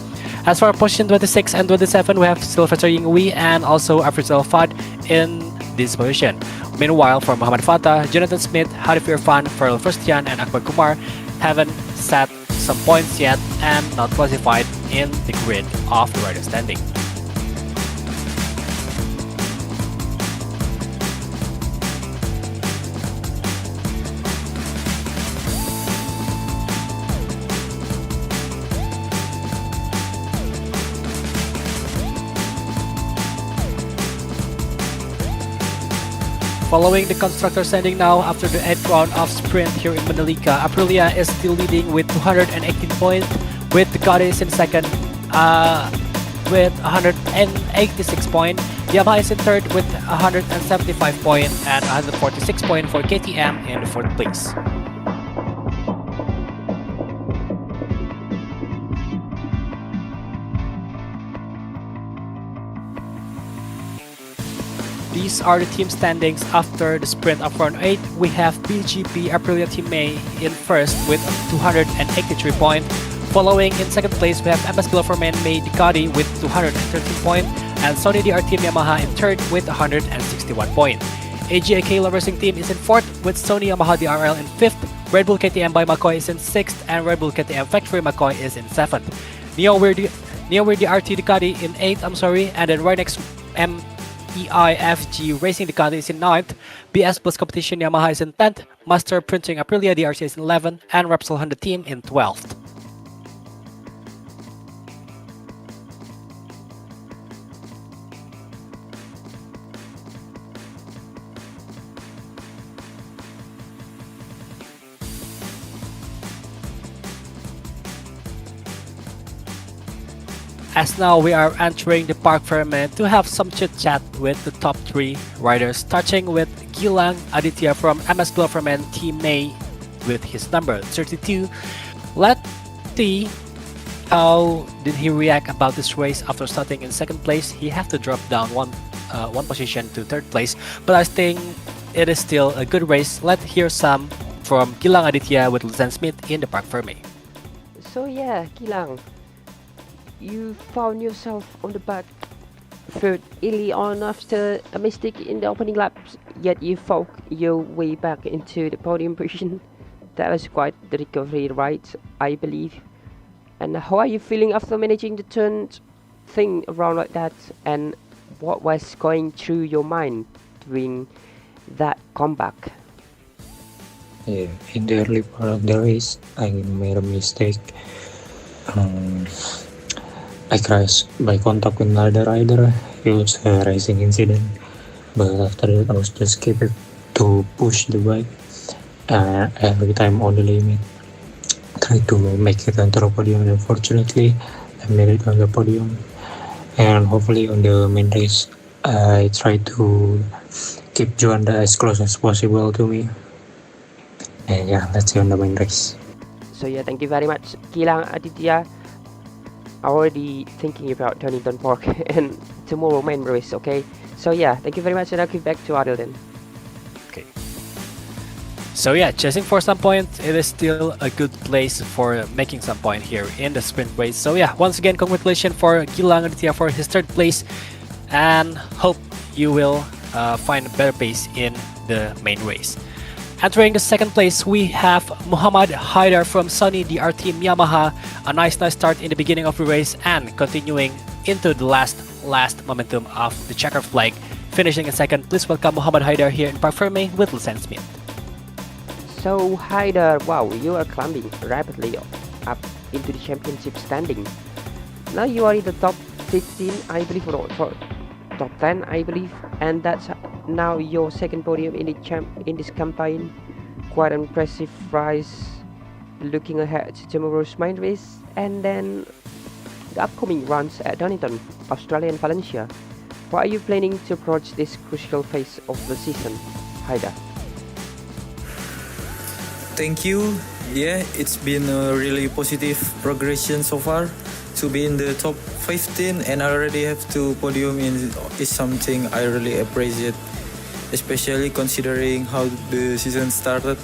As for position 26 and 27, we have Sylvester Yingwi and also Afrizal Fad in this position. Meanwhile, for Muhammad Fatah, Jonathan Smith, Harif Irfan, Farrell Firstian, and Akbar Kumar haven't set some points yet and not classified in the grid of the rider standing. Following the constructor standing now after the 8th round of sprint here in Mandalika, Aprilia is still leading with 218 points, with Ducati is in second with 186 points. Yamaha is in third with 175 points and 146 points for KTM in fourth place. These are the team standings after the sprint of round 8. We have BGP Aprilia Team MEI in first with 283 points. Following in second place, we have MS Gloverman MEI Ducati with 213 points, and Sony DR Team Yamaha in third with 161 points. AGA Kayla Racing Team is in fourth with Sony Yamaha DRL in fifth. Red Bull KTM by Macoi is in sixth, and Red Bull KTM Factory Macoi is in seventh. Neo Weir DRT Ducati in eighth, and then Rynex MEI-FG Racing Ducati is in 9th, BS Plus Competition Yamaha is in 10th, Master Printing Aprilia DRC is in 11th, and Repsol Honda Team in 12th. As now we are entering the Parc Ferme to have some chit chat with the top 3 riders, starting with Gilang Aditya from MS Gloverman Team MEI with his number 32. Let's see how did he react about this race after starting in second place. He had to drop down one position to third place, but I think it is still a good race. Let's hear some from Gilang Aditya with Luzan Smith in the Parc Ferme. So yeah, Gilang, you found yourself on the back third early on after a mistake in the opening laps, yet you fought your way back into the podium position. That was quite the recovery, right? I believe. And how are you feeling after managing the turn thing around like that? And what was going through your mind during that comeback? Yeah, in the early part of the race, I made a mistake. I crashed by contact with another rider. It was a racing incident, but after that, I was just kept to push the bike every time on the limit. Try to make it onto the podium. Unfortunately, I made it on the podium, and hopefully on the main race, I try to keep Juanda as close as possible to me. And yeah, let's see on the main race. So yeah, thank you very much, Gilang Aditya. Already thinking about Donington Park and tomorrow main race. Okay. So yeah, thank you very much, and I'll give back to Adil then. Okay. So yeah, chasing for some point, it is still a good place for making some point here in the sprint race. So yeah, once again, congratulations for Gilang Aditya for his third place, and hope you will find a better pace in the main race. Entering the second place, we have Muhammad Haidar from Sunny DR Team Yamaha. A nice start in the beginning of the race and continuing into the last momentum of the checkered flag, finishing in second. Please welcome Muhammad Haidar here in Park Ferme with Lieutenant Smith. So Haidar, wow, you are climbing rapidly up into the championship standing. Now you are in the top 15, I believe, or top 10, I believe, and that's now your second podium in this campaign. Quite impressive rise. Looking ahead to tomorrow's main race and then the upcoming runs at Donington, Australia and Valencia. How are you planning to approach this crucial phase of the season, Haidar? Thank you. Yeah, it's been a really positive progression so far. To be in the top 15 and I already have two podium is something I really appreciate, especially considering how the season started.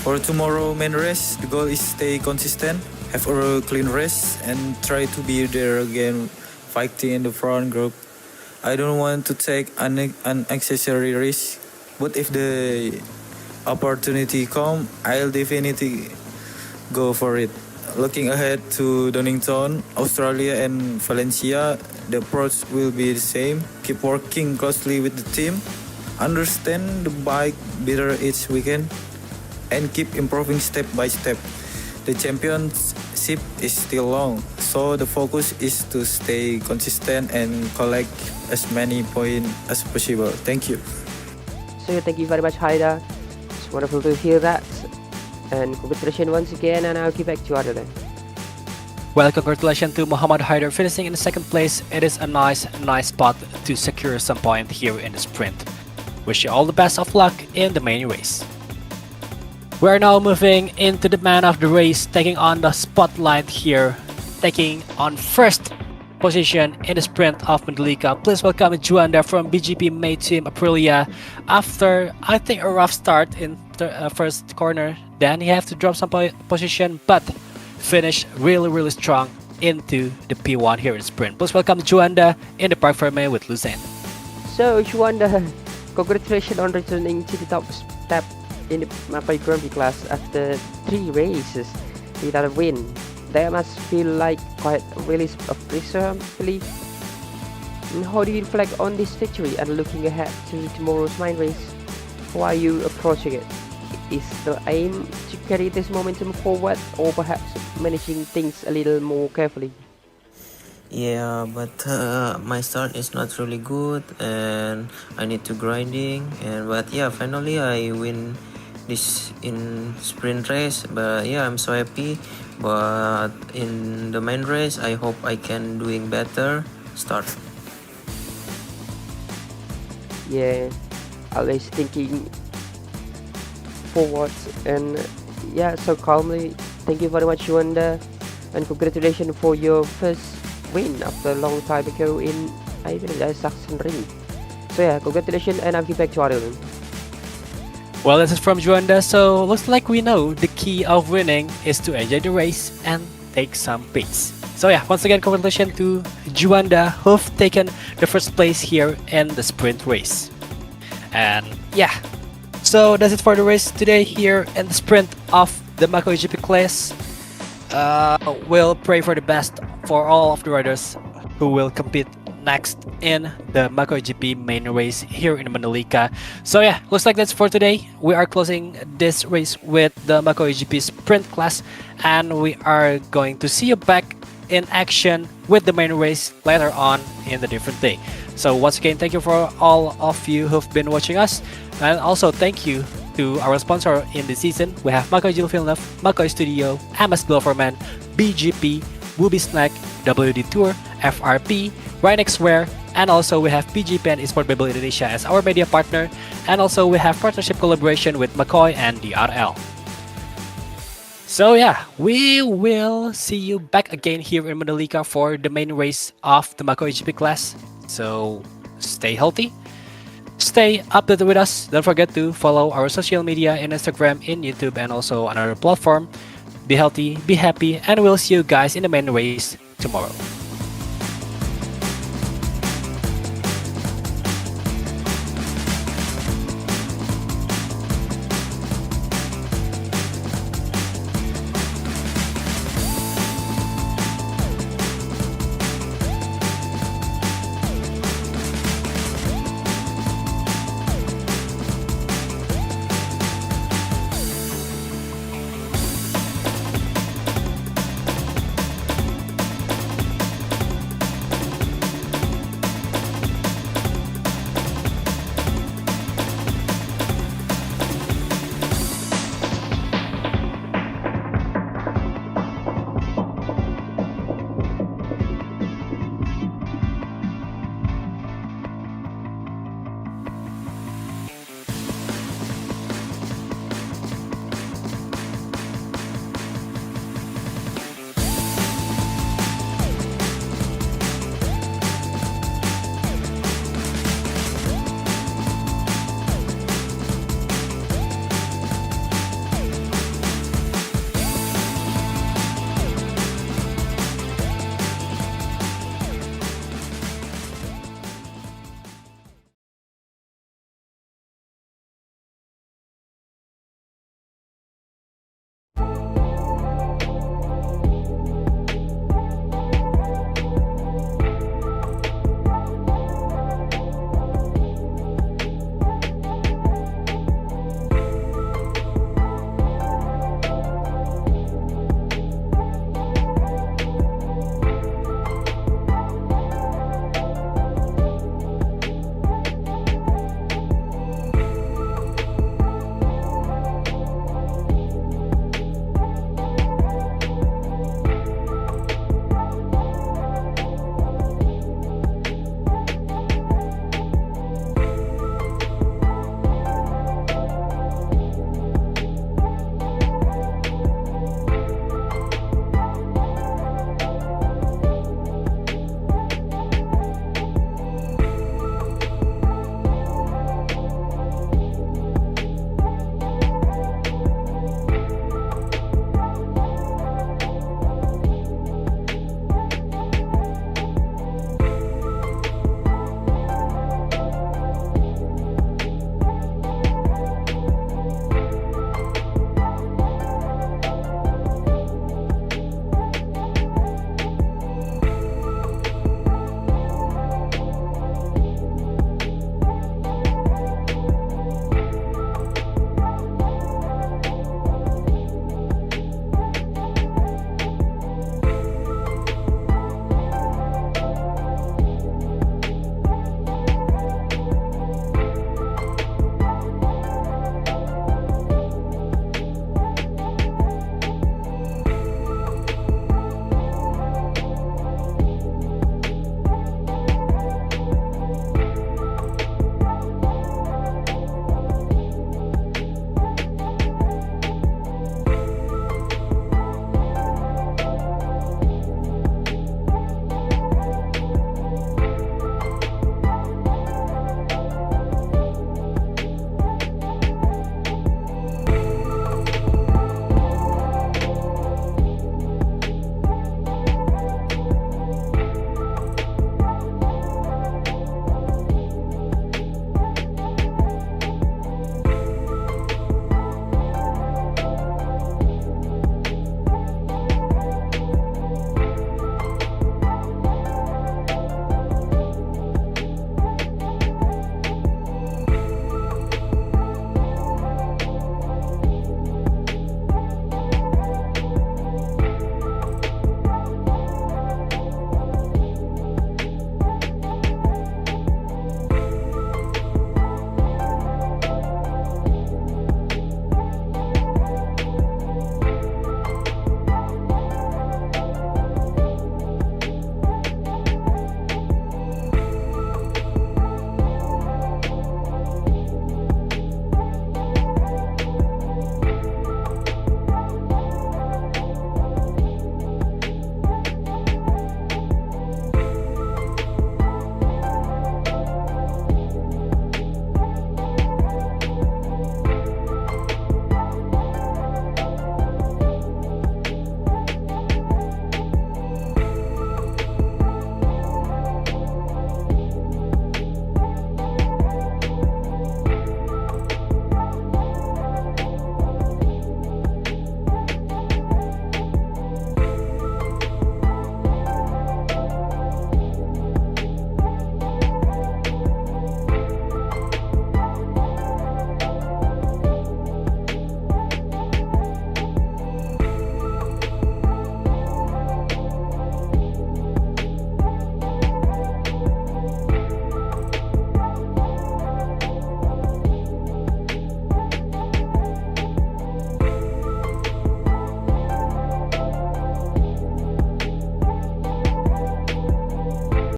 For tomorrow main race, the goal is stay consistent, have a clean race and try to be there again, fighting in the front group. I don't want to take an unnecessary risk, but if the opportunity come, I'll definitely go for it. Looking ahead to Donington, Australia and Valencia, the approach will be the same. Keep working closely with the team, understand the bike better each weekend, and keep improving step by step. The championship is still long, so the focus is to stay consistent and collect as many points as possible. Thank you. So yeah, thank you very much, Haidar. It's wonderful to hear that. And congratulations once again, and I'll give back to Adil then. Well, congratulations to Muhammad Haidar finishing in the second place. It is a nice spot to secure some point here in the sprint. Wish you all the best of luck in the main race. We are now moving into the man of the race, taking on the spotlight here, taking on first position in the sprint of Mandalika. Please welcome Juanda from BGP MEI Team Aprilia. After, I think, a rough start in the first corner, then he have to drop some position, but finish really strong into the P1 here in sprint. Please welcome Juanda in the Park Ferme with Lucen. So Juanda, congratulations on returning to the top step in the Macoi Grand Prix class after 3 races without a win. That must feel like quite a release of pressure, I believe. And how do you reflect on this victory and looking ahead to tomorrow's main race? How are you approaching it? Is the aim to carry this momentum forward, or perhaps managing things a little more carefully? Yeah, but my start is not really good and I need to grinding, but yeah, finally I win this in sprint race. But yeah, I'm so happy. But in the main race, I hope I can doing better start. Yeah, always thinking forward and yeah, so calmly. Thank you very much, Juanda, and congratulations for your first win after a long time ago in, I believe, Sachsenring. So yeah, congratulations, and I'll give back to Adil. Well, this is from Juanda, so looks like we know the key of winning is to enjoy the race and take some pace. So yeah, once again, congratulations to Juanda, who've taken the first place here in the sprint race. And yeah, so that's it for the race today here in the sprint of the MotoGP class. We'll pray for the best for all of the riders who will compete next in the MacoiGP main race here in Mandalika. So yeah, looks like that's for today. We are closing this race with the MacoiGP sprint class, and we are going to see you back in action with the main race later on in the different day. So once again, thank you for all of you who've been watching us, and also thank you to our sponsor in the season. We have Macoi Jillevilleneuve, Macoi Studio, MS Gloverman, BGP, Wooby Snack, WD Tour, FRP, Rynex Wear, and also we have BGP and Esport Indonesia as our media partner, and also we have partnership collaboration with Macoi and DRL. So yeah, we will see you back again here in Mandalika for the main race of the MacoiGP class. So stay healthy, stay updated with us. Don't forget to follow our social media in Instagram, in YouTube, and also on our platform. Be healthy, be happy, and we'll see you guys in the main race tomorrow.